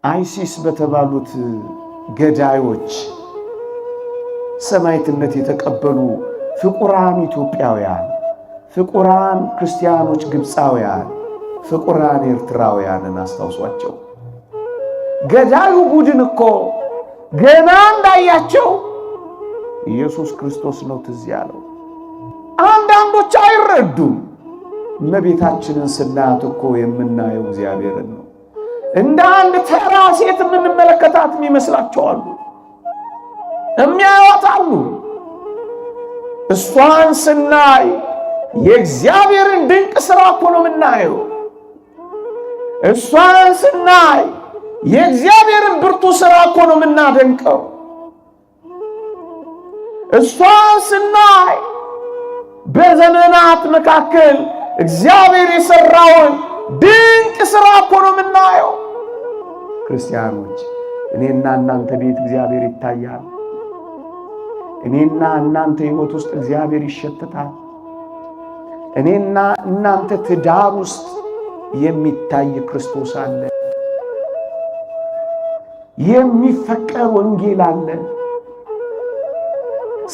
አይሲስ በተባሉት ገዳዮች ሰማዕትነት የተቀበሉ ፍቁራን ኢትዮጵያውያን፣ ፍቁራን ክርስቲያኖች ግብፃውያን፣ ፍቁራን ኤርትራውያንን አስታውሷቸው። ገዳዩ ቡድን እኮ ገና እንዳያቸው ኢየሱስ ክርስቶስ ነው ትዝ ያለው። አንዳንዶች አይረዱም። እመቤታችንን ስናያት እኮ የምናየው እግዚአብሔርን ነው። እንደ አንድ ተራ ሴት የምንመለከታት ይመስላቸዋል፣ የሚያዩት አሉ። እሷን ስናይ የእግዚአብሔርን ድንቅ ሥራ እኮ ነው የምናየው። እሷን ስናይ የእግዚአብሔርን ብርቱ ሥራ እኮ ነው የምናደንቀው። እሷን ስናይ በዘመናት መካከል እግዚአብሔር የሠራውን ድንቅ ሥራ እኮ ነው የምናየው። ክርስቲያኖች፣ እኔና እናንተ ቤት እግዚአብሔር ይታያል። እኔና እናንተ ሕይወት ውስጥ እግዚአብሔር ይሸተታል። እኔና እናንተ ትዳር ውስጥ የሚታይ ክርስቶስ አለ። የሚፈቀር ወንጌል አለ።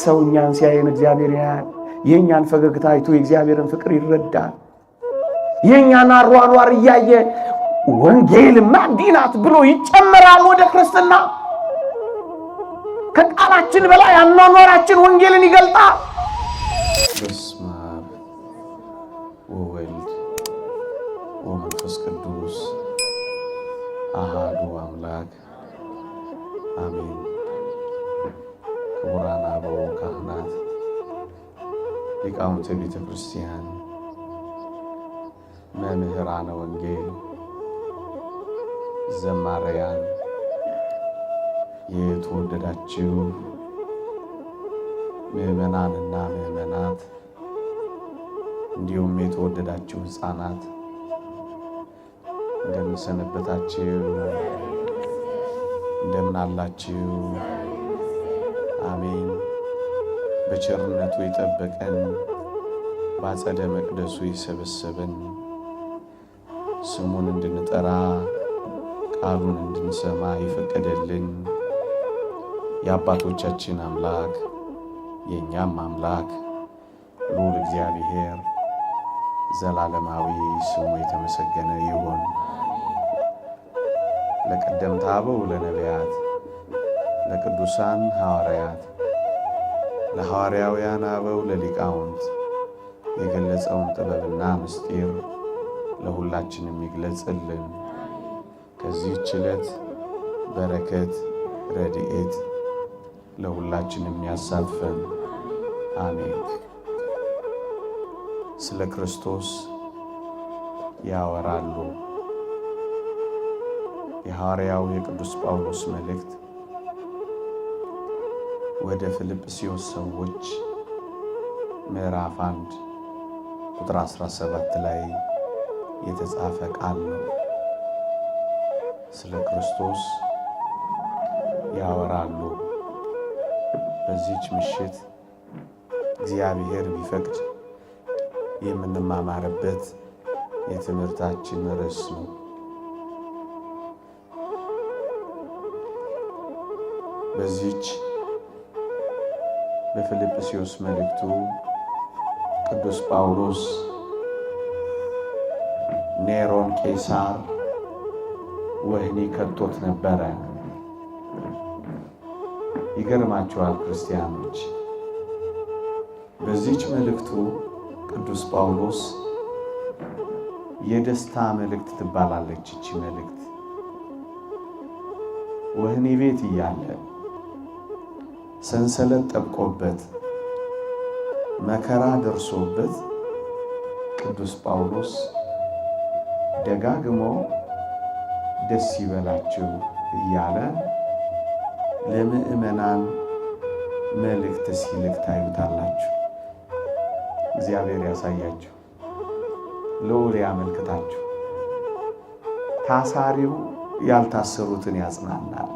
ሰው እኛን ሲያየን እግዚአብሔር ያያል። የእኛን ፈገግታ አይቶ የእግዚአብሔርን ፍቅር ይረዳል። የእኛን አሯሯር እያየ ወንጌልማ እንዲህ ናት ብሎ ይጨመራል ወደ ክርስትና። ከቃላችን በላይ አኗኗራችን ወንጌልን ይገልጣል። በስመ አብ ወወልድ ወመንፈስ ቅዱስ አሃዱ አምላክ አሜን። ክቡራን አበው ካህናት፣ ሊቃውንተ ቤተ ክርስቲያን፣ መምህራነ ወንጌል፣ ዘማሪያን፣ የተወደዳችሁ ምዕመናንና ምዕመናት እንዲሁም የተወደዳችሁ ሕፃናት እንደምን ሰነበታችሁ? እንደምን አላችሁ? አሜን። በቸርነቱ የጠበቀን በአጸደ መቅደሱ የሰበሰበን ስሙን እንድንጠራ ቃሉን እንድንሰማ የፈቀደልን የአባቶቻችን አምላክ የእኛም አምላክ ልዑል እግዚአብሔር ዘላለማዊ ስሙ የተመሰገነ ይሁን። ለቀደምት አበው ለነቢያት፣ ለቅዱሳን ሐዋርያት፣ ለሐዋርያውያን አበው ለሊቃውንት የገለጸውን ጥበብና ምስጢር ለሁላችንም ይግለጽልን። ከዚህች ዕለት በረከት ረድኤት ለሁላችንም ያሳትፈን። አሜን። ስለ ክርስቶስ ያወራሉ። የሐዋርያው የቅዱስ ጳውሎስ መልእክት ወደ ፊልጵስዩስ ሰዎች ምዕራፍ 1 ቁጥር 17 ላይ የተጻፈ ቃል ነው። ስለ ክርስቶስ ያወራሉ። በዚህች ምሽት እግዚአብሔር ቢፈቅድ የምንማማርበት የትምህርታችን ርዕስ ነው። በዚህች በፊልጵስዩስ መልእክቱ ቅዱስ ጳውሎስ ኔሮን ቄሳር ወህኒ ከቶት ነበረ። ይገርማችኋል ክርስቲያኖች፣ በዚህች መልእክቱ ቅዱስ ጳውሎስ የደስታ መልእክት ትባላለች። እቺ መልእክት ወህኒ ቤት እያለ ሰንሰለት ጠብቆበት መከራ ደርሶበት ቅዱስ ጳውሎስ ደጋግሞ ደስ ይበላችሁ እያለ ለምእመናን መልእክት ሲልክ ታዩታላችሁ። እግዚአብሔር ያሳያችሁ፣ ልዑል ያመልክታችሁ። ታሳሪው ያልታሰሩትን ያጽናናል።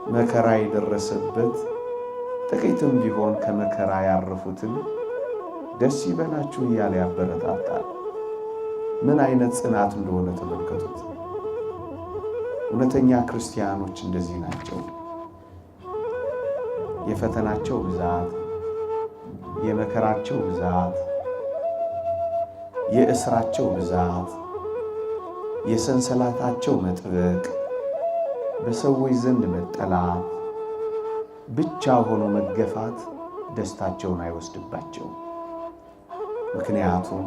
መከራ የደረሰበት ጥቂትም ቢሆን ከመከራ ያረፉትን ደስ ይበላችሁ እያለ ያበረታታል። ምን አይነት ጽናት እንደሆነ ተመልከቱት። እውነተኛ ክርስቲያኖች እንደዚህ ናቸው። የፈተናቸው ብዛት፣ የመከራቸው ብዛት፣ የእስራቸው ብዛት፣ የሰንሰላታቸው መጥበቅ፣ በሰዎች ዘንድ መጠላት ብቻ ሆኖ መገፋት ደስታቸውን አይወስድባቸውም። ምክንያቱም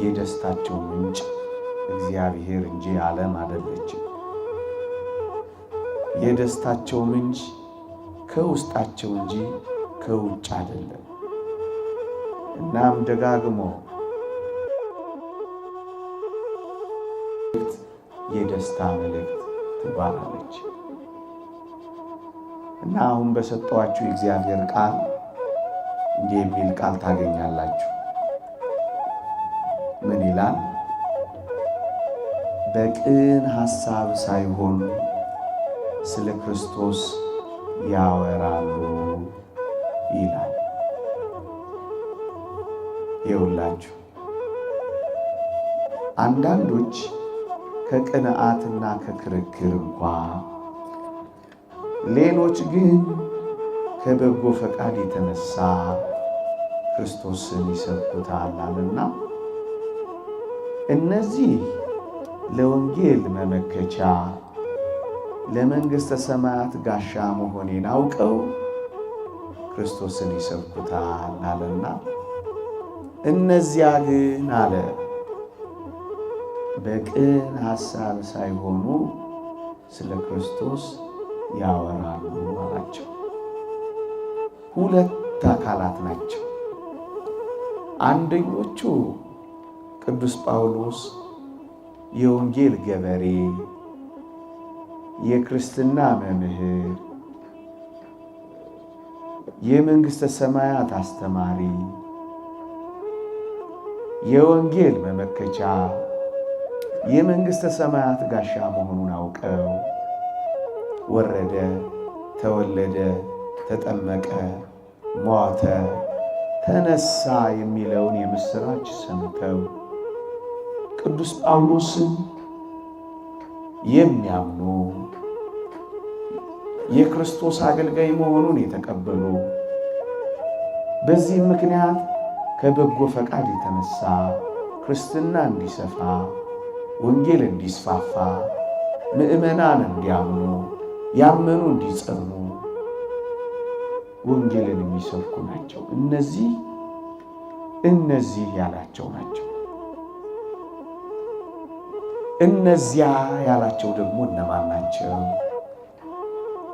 የደስታቸው ምንጭ እግዚአብሔር እንጂ ዓለም አይደለችም። የደስታቸው ምንጭ ከውስጣቸው እንጂ ከውጭ አይደለም። እናም ደጋግሞ የደስታ መልእክት ትባላለች እና አሁን በሰጠኋችሁ የእግዚአብሔር ቃል እንዲህ የሚል ቃል ታገኛላችሁ። ምን ይላል? በቅን ሐሳብ ሳይሆን ስለ ክርስቶስ ያወራሉ ይላል። ይውላችሁ አንዳንዶች ከቅንዓትና ከክርክር እንኳ፣ ሌሎች ግን ከበጎ ፈቃድ የተነሳ ክርስቶስን ይሰብኩታል አለና እነዚህ ለወንጌል መመከቻ ለመንግሥተ ሰማያት ጋሻ መሆኔን አውቀው ክርስቶስን ይሰብኩታል አለና እነዚያ ግን አለ በቅን ሐሳብ ሳይሆኑ ስለ ክርስቶስ ያወራሉ አላቸው። ሁለት አካላት ናቸው። አንደኞቹ ቅዱስ ጳውሎስ የወንጌል ገበሬ፣ የክርስትና መምህር፣ የመንግሥተ ሰማያት አስተማሪ፣ የወንጌል መመከቻ፣ የመንግሥተ ሰማያት ጋሻ መሆኑን አውቀው ወረደ፣ ተወለደ፣ ተጠመቀ፣ ሞተ፣ ተነሳ የሚለውን የምሥራች ሰምተው ቅዱስ ጳውሎስን የሚያምኑ የክርስቶስ አገልጋይ መሆኑን የተቀበሉ በዚህም ምክንያት ከበጎ ፈቃድ የተነሳ ክርስትና እንዲሰፋ፣ ወንጌል እንዲስፋፋ፣ ምዕመናን እንዲያምኑ፣ ያመኑ እንዲጸኑ ወንጌልን የሚሰብኩ ናቸው። እነዚህ ያላቸው ናቸው። እነዚያ ያላቸው ደግሞ እነማን ናቸው?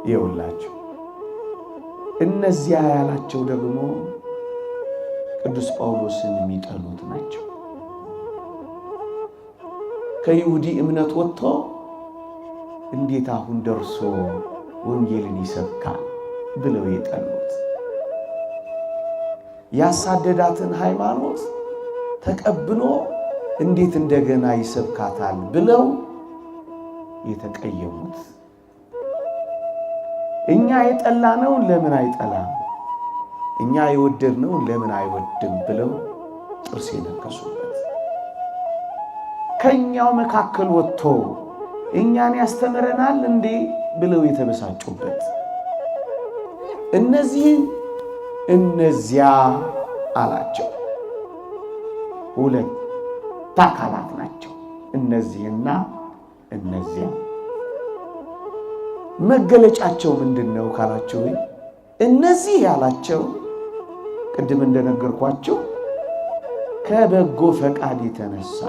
ይኸውላችሁ እነዚያ ያላቸው ደግሞ ቅዱስ ጳውሎስን የሚጠሉት ናቸው። ከይሁዲ እምነት ወጥቶ እንዴት አሁን ደርሶ ወንጌልን ይሰብካል ብለው የጠሉት፣ ያሳደዳትን ሃይማኖት ተቀብሎ እንዴት እንደገና ይሰብካታል ብለው የተቀየሙት፣ እኛ የጠላነውን ለምን አይጠላም፣ እኛ የወደድነውን ለምን አይወድም ብለው ጥርስ የነከሱበት፣ ከኛው መካከል ወጥቶ እኛን ያስተምረናል እንዴ ብለው የተበሳጩበት፣ እነዚያ አላቸው። ሁለት አካላት ናቸው እነዚህና እነዚያ። መገለጫቸው ምንድነው ካላችሁ፣ እነዚህ ያላቸው ቅድም እንደነገርኳችሁ ከበጎ ፈቃድ የተነሳ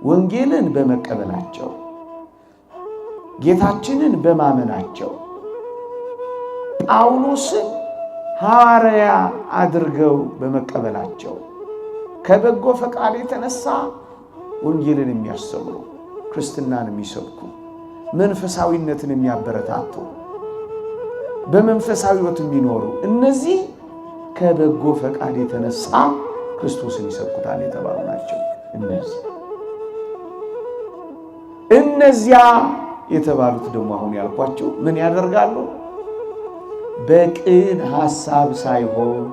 ወንጌልን በመቀበላቸው፣ ጌታችንን በማመናቸው፣ ጳውሎስን ሐዋርያ አድርገው በመቀበላቸው ከበጎ ፈቃድ የተነሳ ወንጌልን የሚያስተምሩ፣ ክርስትናን የሚሰብኩ፣ መንፈሳዊነትን የሚያበረታቱ፣ በመንፈሳዊ ሕይወት የሚኖሩ እነዚህ ከበጎ ፈቃድ የተነሳ ክርስቶስን ይሰብኩታል የተባሉ ናቸው። እነዚያ የተባሉት ደግሞ አሁን ያልኳቸው ምን ያደርጋሉ? በቅን ሐሳብ ሳይሆን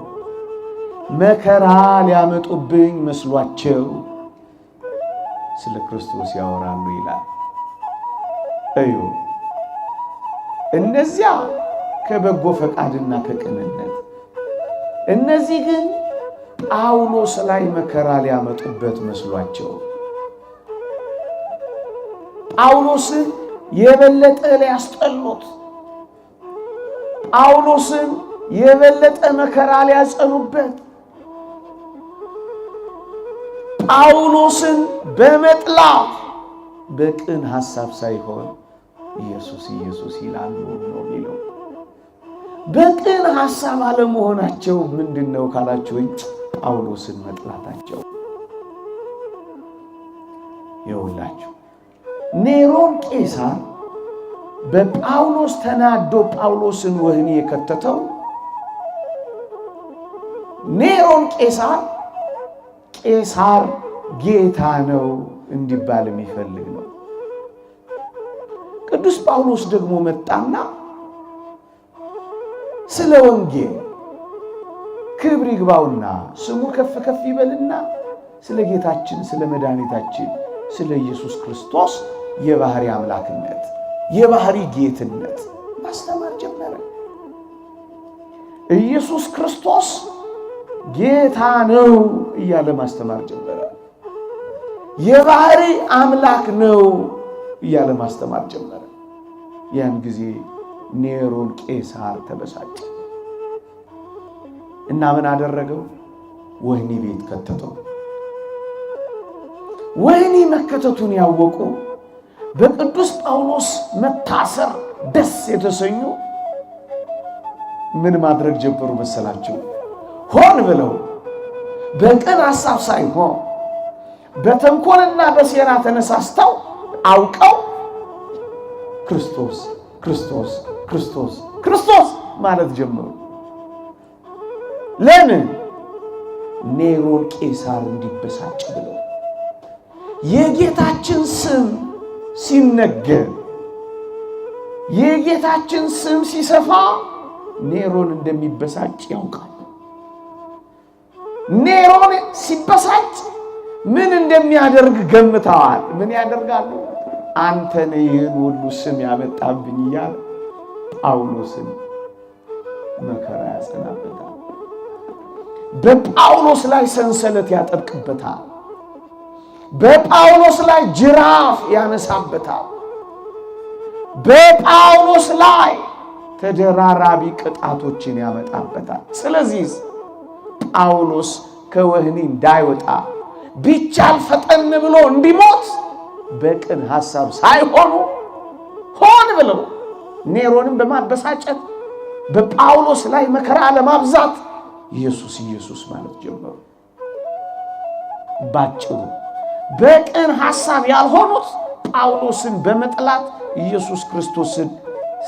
መከራ ሊያመጡብኝ መስሏቸው ስለ ክርስቶስ ያወራሉ ይላል። እዩ። እነዚያ ከበጎ ፈቃድና ከቅንነት፣ እነዚህ ግን ጳውሎስ ላይ መከራ ሊያመጡበት መስሏቸው ጳውሎስን የበለጠ ሊያስጠሉት፣ ጳውሎስን የበለጠ መከራ ሊያጸኑበት፣ ጳውሎስን በመጥላት በቅን ሐሳብ ሳይሆን ኢየሱስ ኢየሱስ ይላሉ ነው የሚለው። በቅን ሐሳብ አለመሆናቸው ምንድነው ካላችሁኝ፣ ጳውሎስን መጥላታቸው። ይኸውላችሁ ኔሮን ቄሳር በጳውሎስ ተናዶ ጳውሎስን ወህኒ የከተተው ኔሮን ቄሳር ጌታ ነው እንዲባል የሚፈልግ ነው። ቅዱስ ጳውሎስ ደግሞ መጣና ስለ ወንጌል ክብር ይግባውና ስሙ ከፍ ከፍ ይበልና ስለ ጌታችን ስለ መድኃኒታችን ስለ ኢየሱስ ክርስቶስ የባህሪ አምላክነት የባህሪ ጌትነት ማስተማር ጀመረ። ኢየሱስ ክርስቶስ ጌታ ነው እያለ ማስተማር ጀመረ። የባህሪ አምላክ ነው እያለ ማስተማር ጀመረ። ያን ጊዜ ኔሮን ቄሳር ተበሳጨ እና ምን አደረገው? ወህኒ ቤት ከተተው። ወህኒ መከተቱን ያወቁ በቅዱስ ጳውሎስ መታሰር ደስ የተሰኙ ምን ማድረግ ጀመሩ መሰላችሁ? ሆን ብለው በቅን ሐሳብ ሳይሆን በተንኮልና በሴራ ተነሳስተው አውቀው ክርስቶስ ክርስቶስ ክርስቶስ ክርስቶስ ማለት ጀመሩ። ለምን? ኔሮን ቄሳር እንዲበሳጭ ብለው። የጌታችን ስም ሲነገር የጌታችን ስም ሲሰፋ ኔሮን እንደሚበሳጭ ያውቃል። ኔሮን ሲበሳጭ ምን እንደሚያደርግ ገምተዋል። ምን ያደርጋሉ? አንተ ነህ ይህን ሁሉ ስም ያመጣብኝ እያለ ጳውሎስን መከራ ያጸናበታል። በጳውሎስ ላይ ሰንሰለት ያጠብቅበታል። በጳውሎስ ላይ ጅራፍ ያነሳበታል። በጳውሎስ ላይ ተደራራቢ ቅጣቶችን ያመጣበታል። ስለዚህ ጳውሎስ ከወህኒ እንዳይወጣ ቢቻል ፈጠን ብሎ እንዲሞት በቅን ሐሳብ ሳይሆኑ ሆን ብለው ኔሮንን በማበሳጨት በጳውሎስ ላይ መከራ ለማብዛት ኢየሱስ ኢየሱስ ማለት ጀመሩ። ባጭሩ በቅን ሐሳብ ያልሆኑት ጳውሎስን በመጥላት ኢየሱስ ክርስቶስን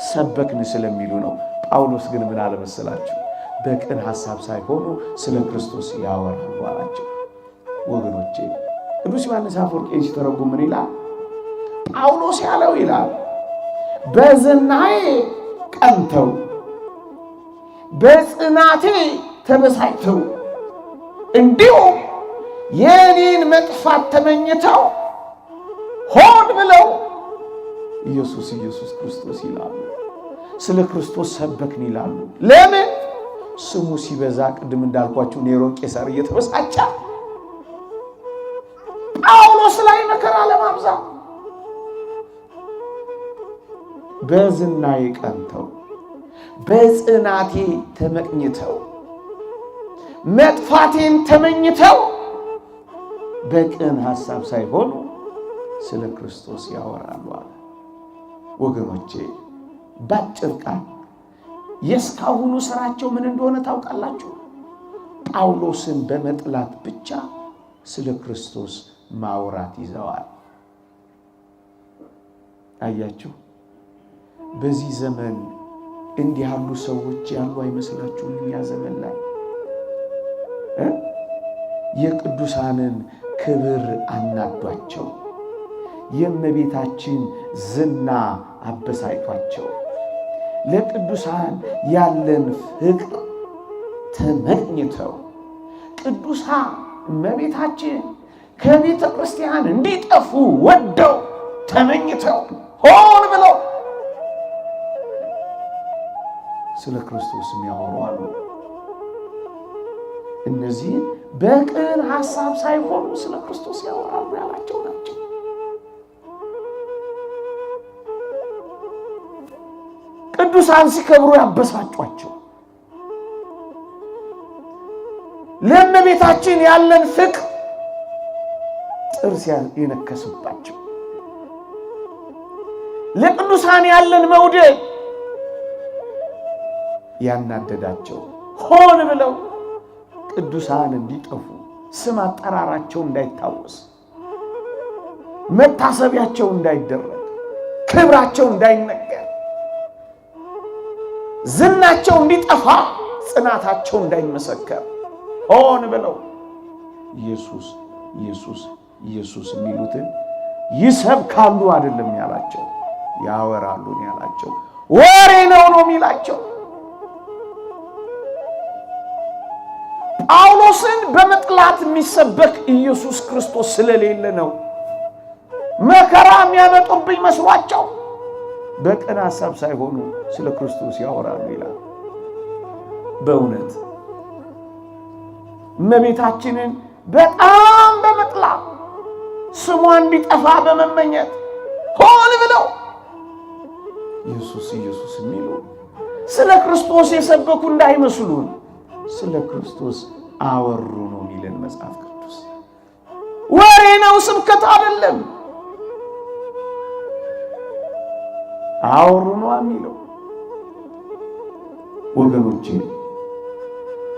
ሰበክን ስለሚሉ ነው። ጳውሎስ ግን ምን አለ መሰላችሁ? በቅን ሐሳብ ሳይሆኑ ስለ ክርስቶስ ያወራሉ አላቸው። ወገኖቼ ቅዱስ ዮሐንስ አፈወርቅ ሲተረጉም ምን ይላል? ጳውሎስ ያለው ይላል በዝናዬ ቀንተው በጽናቴ ተበሳጭተው እንዲሁም የኔን መጥፋት ተመኝተው ሆን ብለው ኢየሱስ ኢየሱስ ክርስቶስ ይላሉ። ስለ ክርስቶስ ሰበክን ይላሉ። ለምን? ስሙ ሲበዛ ቅድም እንዳልኳችሁ ኔሮን ቄሳር እየተበሳጨ ጳውሎስ ላይ መከራ ለማብዛት በዝናዬ ቀንተው በጽናቴ ተመቅኝተው መጥፋቴን ተመኝተው በቅን ሐሳብ ሳይሆኑ ስለ ክርስቶስ ያወራሉ አለ። ወገኖቼ ባጭር ቃል የእስካሁኑ ስራቸው ምን እንደሆነ ታውቃላችሁ? ጳውሎስን በመጥላት ብቻ ስለ ክርስቶስ ማውራት ይዘዋል። አያችሁ፣ በዚህ ዘመን እንዲህ ያሉ ሰዎች ያሉ አይመስላችሁም? እኛ ዘመን ላይ የቅዱሳንን ክብር አናዷቸው፣ የእመቤታችን ዝና አበሳጭቷቸው፣ ለቅዱሳን ያለን ፍቅር ተመቅኝተው ቅዱሳን እመቤታችን ከቤተ ክርስቲያን እንዲጠፉ ወደው ተመኝተው ሆን ብለው ስለ ክርስቶስ የሚያወሩ አሉ። እነዚህ በቅን ሐሳብ ሳይሆኑ ስለ ክርስቶስ ያወራሉ ያላቸው ናቸው። ቅዱሳን ሲከብሩ ያበሳጯቸው፣ ለእመቤታችን ያለን ፍቅር ጥርስ የነከሱባቸው፣ ለቅዱሳን ያለን መውደድ ያናደዳቸው፣ ሆን ብለው ቅዱሳን እንዲጠፉ፣ ስም አጠራራቸው እንዳይታወስ፣ መታሰቢያቸው እንዳይደረግ፣ ክብራቸው እንዳይነገር፣ ዝናቸው እንዲጠፋ፣ ጽናታቸው እንዳይመሰከር ሆን ብለው ኢየሱስ ኢየሱስ ኢየሱስ የሚሉትን ይሰብካሉ አይደለም ያላቸው፣ ያወራሉ ያላቸው። ወሬ ነው የሚላቸው። ጳውሎስን በመጥላት የሚሰበክ ኢየሱስ ክርስቶስ ስለሌለ ነው መከራ የሚያመጡብኝ መስሏቸው በቅን ሐሳብ ሳይሆኑ ስለ ክርስቶስ ያወራሉ ይላል። በእውነት እመቤታችንን በጣም በመጥላት ስሟ እንዲጠፋ በመመኘት ሆን ብለው ኢየሱስ ኢየሱስ የሚሉ ስለ ክርስቶስ የሰበኩ እንዳይመስሉን ስለ ክርስቶስ አወሩ ነው የሚለን መጽሐፍ ቅዱስ። ወሬ ነው፣ ስብከት አይደለም። አወሩ ነው የሚለው። ወገኖቼ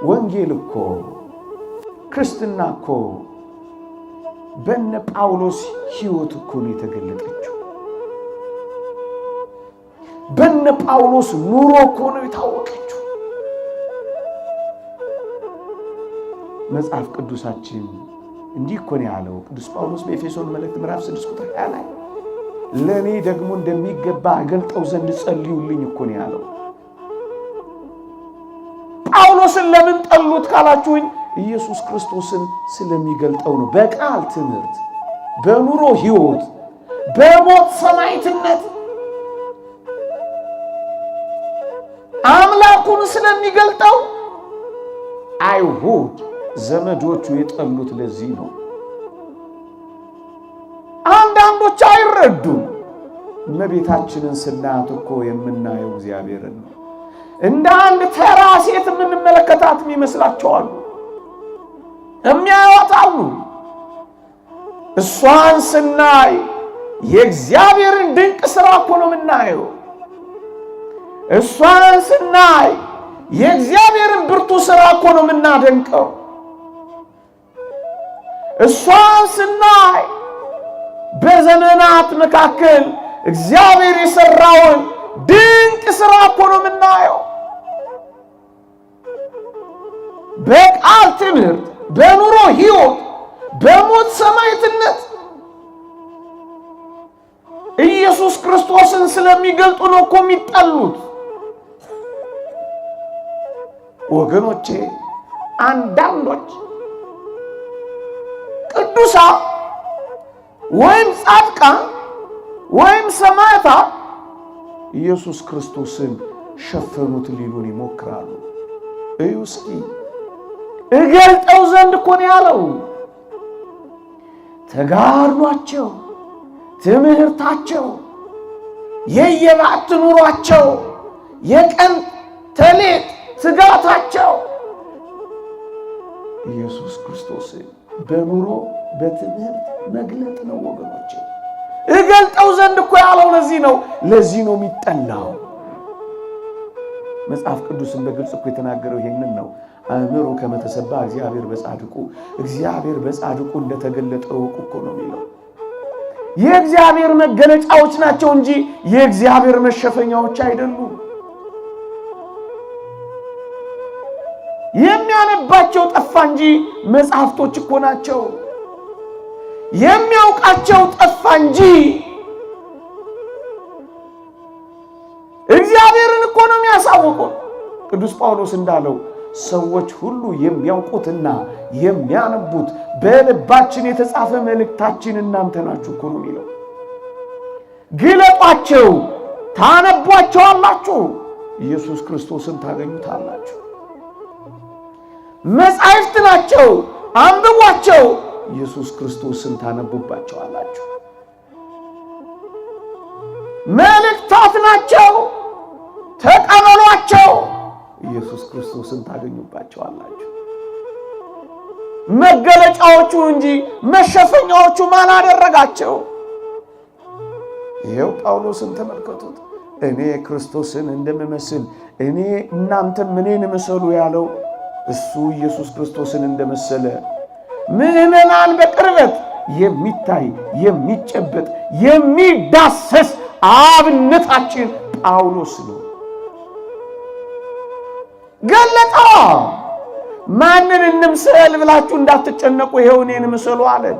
ወንጌል እኮ ክርስትና እኮ በነ ጳውሎስ ሕይወት እኮ ነው የተገለጠችው። በነ ጳውሎስ ኑሮ እኮ ነው የታወቀችው። መጽሐፍ ቅዱሳችን እንዲህ እኮ ነው ያለው ቅዱስ ጳውሎስ በኤፌሶን መልእክት ምዕራፍ 6 ቁጥር 20 ላይ ለኔ ደግሞ እንደሚገባ አገልጠው ዘንድ ጸልዩልኝ እኮ ነው ያለው። ጳውሎስን ለምን ጠሉት ካላችሁኝ ኢየሱስ ክርስቶስን ስለሚገልጠው ነው። በቃል ትምህርት፣ በኑሮ ሕይወት፣ በሞት ሰማዕትነት አምላኩን ስለሚገልጠው አይሁድ ዘመዶቹ የጠሉት ለዚህ ነው። አንዳንዶች አይረዱም። እመቤታችንን ስናያት እኮ የምናየው እግዚአብሔርን ነው። እንደ አንድ ተራ ሴት የምንመለከታት ይመስላቸዋል። የሚያዩት አሉ። እሷን ስናይ የእግዚአብሔርን ድንቅ ሥራ እኮ ነው የምናየው። እሷን ስናይ የእግዚአብሔርን ብርቱ ሥራ እኮ ነው የምናደንቀው። እሷን ስናይ በዘመናት መካከል እግዚአብሔር የሠራውን ድንቅ ሥራ እኮ ነው የምናየው። በቃል ትምህርት፣ በኑሮ ሕይወት፣ በሞት ሰማዕትነት ኢየሱስ ክርስቶስን ስለሚገልጡ ነው እኮ የሚጠሉት። ወገኖቼ አንዳንዶች ቅዱሳን ወይም ጻድቃን ወይም ሰማዕታት ኢየሱስ ክርስቶስን ሸፈኑት ሊሉን ይሞክራሉ። እዩ እስኪ እገልጠው ዘንድ እኮ ነው ያለው። ተጋድሏቸው፣ ትምህርታቸው፣ የየባት ኑሯቸው፣ የቀን ተሌት ትጋታቸው ኢየሱስ ክርስቶስን በኑሮ በትምህርት መግለጥ ነው ወገኖቼ። እገልጠው ዘንድ እኮ ያለው ለዚህ ነው የሚጠላው። መጽሐፍ ቅዱስን በግልጽ እኮ የተናገረው ይሄንን ነው። አእምሮ ከመተሰባ እግዚአብሔር በጻድቁ እንደተገለጠ እወቁ እኮ ነው የሚለው። የእግዚአብሔር መገለጫዎች ናቸው እንጂ የእግዚአብሔር መሸፈኛዎች አይደሉም። የሚያነባቸው ጠፋ እንጂ መጽሐፍቶች እኮ ናቸው። የሚያውቃቸው ጠፋ እንጂ እግዚአብሔርን እኮ ነው የሚያሳውቁት። ቅዱስ ጳውሎስ እንዳለው ሰዎች ሁሉ የሚያውቁትና የሚያነቡት በልባችን የተጻፈ መልእክታችን እናንተ ናችሁ እኮ ነው የሚለው። ግለጧቸው፣ ታነቧቸዋላችሁ፣ ኢየሱስ ክርስቶስን ታገኙታላችሁ። መጻሕፍት ናቸው፣ አንብቧቸው። ኢየሱስ ክርስቶስን ታነቡባቸዋላችሁ። መልእክታት ናቸው፣ ተቀበሏቸው። ኢየሱስ ክርስቶስን ታገኙባቸዋላችሁ። መገለጫዎቹ እንጂ መሸፈኛዎቹ ማን አደረጋቸው? ይሄው ጳውሎስን ተመልከቱት። እኔ ክርስቶስን እንደምመስል እኔ እናንተም እኔን ምሰሉ ያለው እሱ ኢየሱስ ክርስቶስን እንደመሰለ ምዕመናን በቅርበት የሚታይ የሚጨበጥ የሚዳሰስ አብነታችን ጳውሎስ ነው። ገለጣ ማንን እንምሰል ብላችሁ እንዳትጨነቁ ይሄው እኔን ምሰሉ አለን።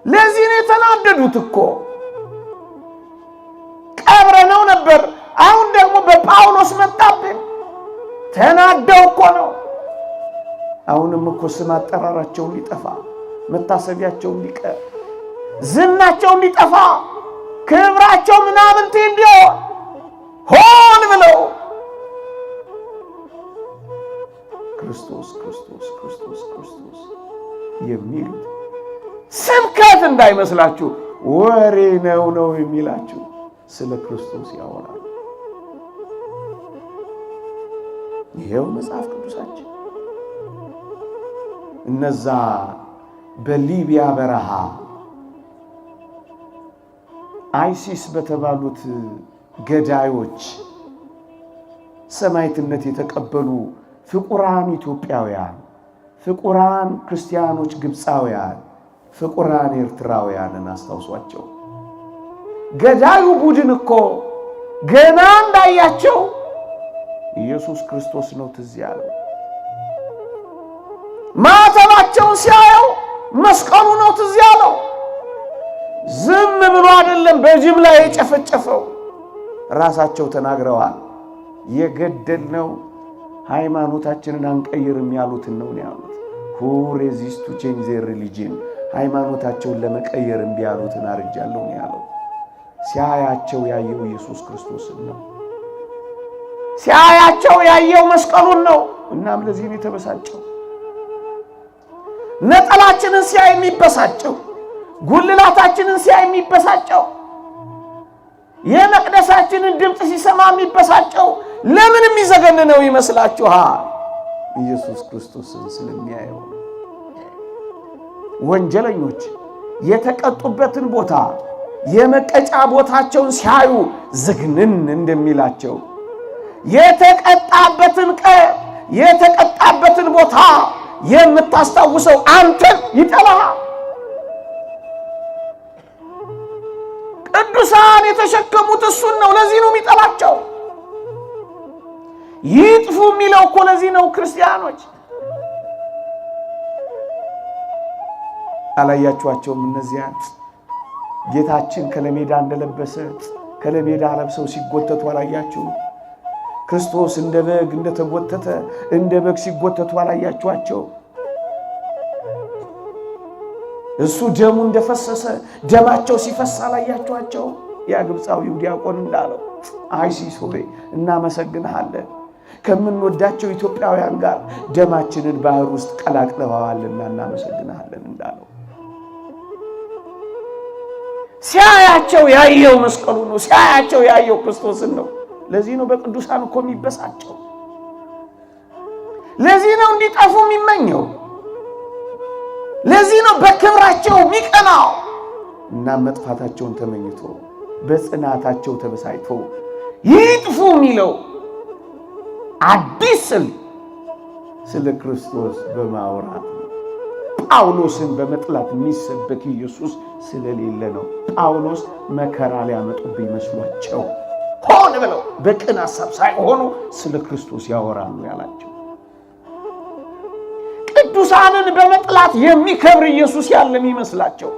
ለዚህ ነው የተናደዱት እኮ። ቀብረነው ነበር፣ አሁን ደግሞ በጳውሎስ መጣብን። ተናደው እኮ ነው። አሁንም እኮ ስም አጠራራቸው ሊጠፋ፣ መታሰቢያቸው ሊቀር፣ ዝናቸው ሊጠፋ፣ ክብራቸው ምናምንቴ እንዲሆን ሆን ብለው ክርስቶስ ክርስቶስ ክርስቶስ ክርስቶስ የሚሉት ስብከት እንዳይመስላችሁ ወሬ ነው የሚላችሁ፣ ስለ ክርስቶስ ያወራል። ይሄው መጽሐፍ ቅዱሳችን እነዛ በሊቢያ በረሃ አይሲስ በተባሉት ገዳዮች ሰማዕትነት የተቀበሉ ፍቁራን ኢትዮጵያውያን፣ ፍቁራን ክርስቲያኖች ግብፃውያን፣ ፍቁራን ኤርትራውያንን አስታውሷቸው። ገዳዩ ቡድን እኮ ገና እንዳያቸው ኢየሱስ ክርስቶስ ነው ትዝ ያለው። ማተባቸውን ሲያየው መስቀሉ ነው ትዝ ያለው። ዝም ብሎ አይደለም በጅምላ የጨፈጨፈው። ራሳቸው ተናግረዋል። የገደልነው ሃይማኖታችንን አንቀይርም ያሉትን ነው ያሉት። who resist to change their religion ሃይማኖታቸውን ለመቀየር እምቢ ያሉትን አርጃለሁ ነው ያለው። ሲያያቸው ያየው ኢየሱስ ክርስቶስን ነው። ሲያያቸው ያየው መስቀሉን ነው። እናም ለዚህ ነው የተበሳጨው። ነጠላችንን ሲያይ የሚበሳጨው፣ ጉልላታችንን ሲያይ የሚበሳጨው፣ የመቅደሳችንን ድምፅ ሲሰማ የሚበሳጨው ለምን የሚዘገንነው ይመስላችኋል? ኢየሱስ ክርስቶስን ስለሚያየው። ወንጀለኞች የተቀጡበትን ቦታ የመቀጫ ቦታቸውን ሲያዩ ዝግንን እንደሚላቸው የተቀጣበትን ቦታ የምታስታውሰው አንተን ይጠላል። ቅዱሳን የተሸከሙት እሱን ነው። ለዚህ ነው የሚጠላቸው። ይጥፉ የሚለው እኮ ለዚህ ነው። ክርስቲያኖች አላያችኋቸውም? እነዚያን ጌታችን ከለሜዳ እንደለበሰ ከለሜዳ ለብሰው ሲጎተቱ አላያችሁ? ክርስቶስ እንደ በግ እንደተጎተተ እንደ በግ ሲጎተቱ አላያችኋቸው? እሱ ደሙ እንደፈሰሰ ደማቸው ሲፈስ አላያችኋቸው? ያ ግብፃዊው ዲያቆን እንዳለው አይሲስ ሆይ እናመሰግንሃለን፣ ከምንወዳቸው ኢትዮጵያውያን ጋር ደማችንን ባህር ውስጥ ቀላቅለዋልና እናመሰግንሃለን እንዳለው። ሲያያቸው ያየው መስቀሉ ነው። ሲያያቸው ያየው ክርስቶስን ነው። ለዚህ ነው በቅዱሳን እኮ የሚበሳጨው። ለዚህ ነው እንዲጠፉ የሚመኘው። ለዚህ ነው በክብራቸው የሚቀናው እና መጥፋታቸውን ተመኝቶ በጽናታቸው ተበሳጭቶ ይጥፉ የሚለው አዲስ ስለ ክርስቶስ በማውራት ነው። ጳውሎስን በመጥላት የሚሰበክ ኢየሱስ ስለሌለ ነው። ጳውሎስ መከራ ሊያመጡብኝ መስሏቸው ሆን ብለው በቅን ሐሳብ ሳይሆኑ ስለ ክርስቶስ ያወራሉ ያላቸው። ቅዱሳንን በመጥላት የሚከብር ኢየሱስ ያለም ይመስላቸው።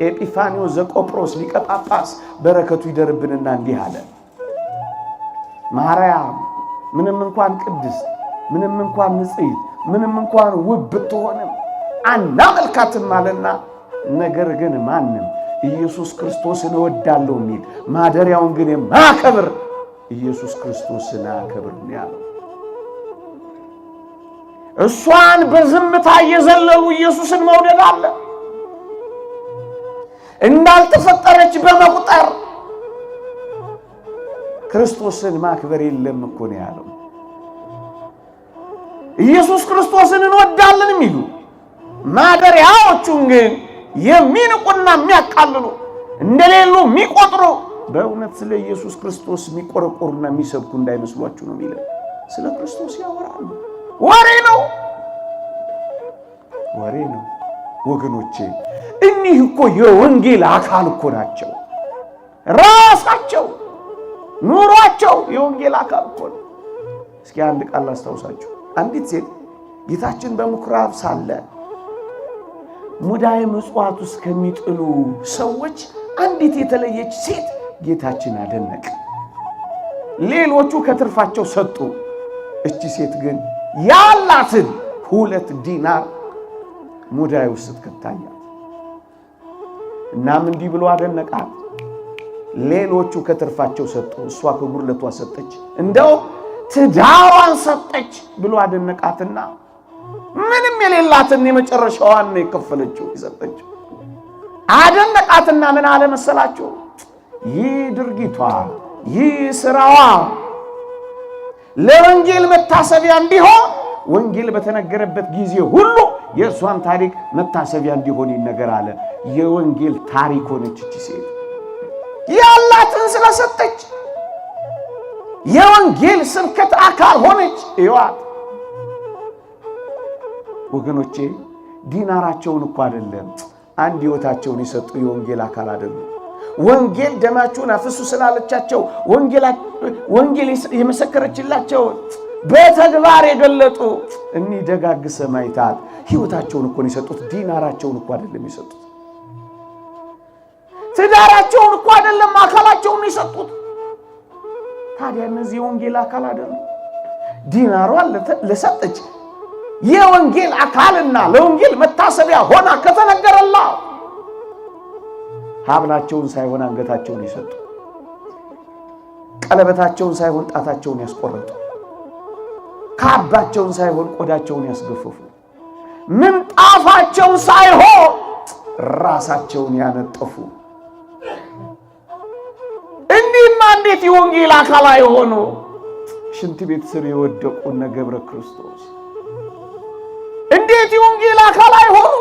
ኤጲፋኒዮስ ዘቆጵሮስ ሊቀ ጳጳስ በረከቱ ይደርብንና እንዲህ አለ። ማርያም ምንም እንኳን ቅድስት፣ ምንም እንኳን ንጽሕት፣ ምንም እንኳን ውብ ብትሆንም አናመልካትም አለና፣ ነገር ግን ማንም ኢየሱስ ክርስቶስን እወዳለሁ የሚል ማደሪያውን ግን የማከብር ኢየሱስ ክርስቶስን አከብርን ያለው። እሷን በዝምታ እየዘለሉ ኢየሱስን መውደድ አለ። እንዳልተፈጠረች በመቁጠር ክርስቶስን ማክበር የለም እኮ ነው ያለው። ኢየሱስ ክርስቶስን እንወዳለን የሚሉ ማደሪያዎቹን ግን የሚንቁና የሚያቃልሉ እንደሌሉ የሚቆጥሩ በእውነት ስለ ኢየሱስ ክርስቶስ የሚቆረቆሩና የሚሰብኩ እንዳይመስሏችሁ ነው የሚለው። ስለ ክርስቶስ ያወራሉ። ወሬ ነው ወገኖቼ። እኒህ እኮ የወንጌል አካል እኮ ናቸው። ራሳቸው ኑሯቸው የወንጌል አካል እኮ ነው። እስኪ አንድ ቃል አስታውሳችሁ። አንዲት ሴት ጌታችን በምኩራብ ሳለ ሙዳየ ምጽዋት ውስጥ ከሚጥሉ ሰዎች አንዲት የተለየች ሴት ጌታችን አደነቀ። ሌሎቹ ከትርፋቸው ሰጡ። እቺ ሴት ግን ያላትን 2 ዲናር ሙዳይ ውስጥ ከተታያት። እናም እንዲህ ብሎ አደነቃት። ሌሎቹ ከትርፋቸው ሰጡ፣ እሷ ከጉድለቷ ሰጠች፣ እንደው ትዳሯን ሰጠች ብሎ አደነቃትና ምንም የሌላትን የመጨረሻዋን ነው የከፈለችው የሰጠችው። አደነቃትና ምን አለ መሰላችሁ? ይህ ድርጊቷ ይህ ስራዋ ለወንጌል መታሰቢያ እንዲሆን ወንጌል በተነገረበት ጊዜ ሁሉ የእሷን ታሪክ መታሰቢያ እንዲሆን ይነገር አለ። የወንጌል ታሪክ ሆነች እቺ ሴት ያላትን ስለሰጠች የወንጌል ስብከት አካል ሆነች። ይዋት ወገኖቼ ዲናራቸውን እኮ አይደለም አንድ ሕይወታቸውን የሰጡ የወንጌል አካል አይደሉም። ወንጌል ደማችሁን አፍሱ ስላለቻቸው ወንጌል የመሰከረችላቸው በተግባር የገለጡ እኒህ ደጋግ ሰማዕታት ሕይወታቸውን እኮ ነው የሰጡት። ዲናራቸውን እኮ አይደለም የሰጡት። ትዳራቸውን እኮ አይደለም አካላቸውን የሰጡት። ታዲያ እነዚህ የወንጌል አካል አይደሉም? ዲናሯን ለሰጠች የወንጌል አካልና ለወንጌል መታሰቢያ ሆና ከተነገረላ ሀብላቸውን ሳይሆን አንገታቸውን የሰጡ፣ ቀለበታቸውን ሳይሆን ጣታቸውን ያስቆረጡ፣ ካባቸውን ሳይሆን ቆዳቸውን ያስገፈፉ፣ ምንጣፋቸውን ሳይሆን ራሳቸውን ያነጠፉ እንዲህማ እንዴት የወንጌል አካል አይሆኑ? ሽንት ቤት ስር የወደቁ እነ ገብረ ክርስቶስ እንዴት የወንጌል አካል አይሆኑ?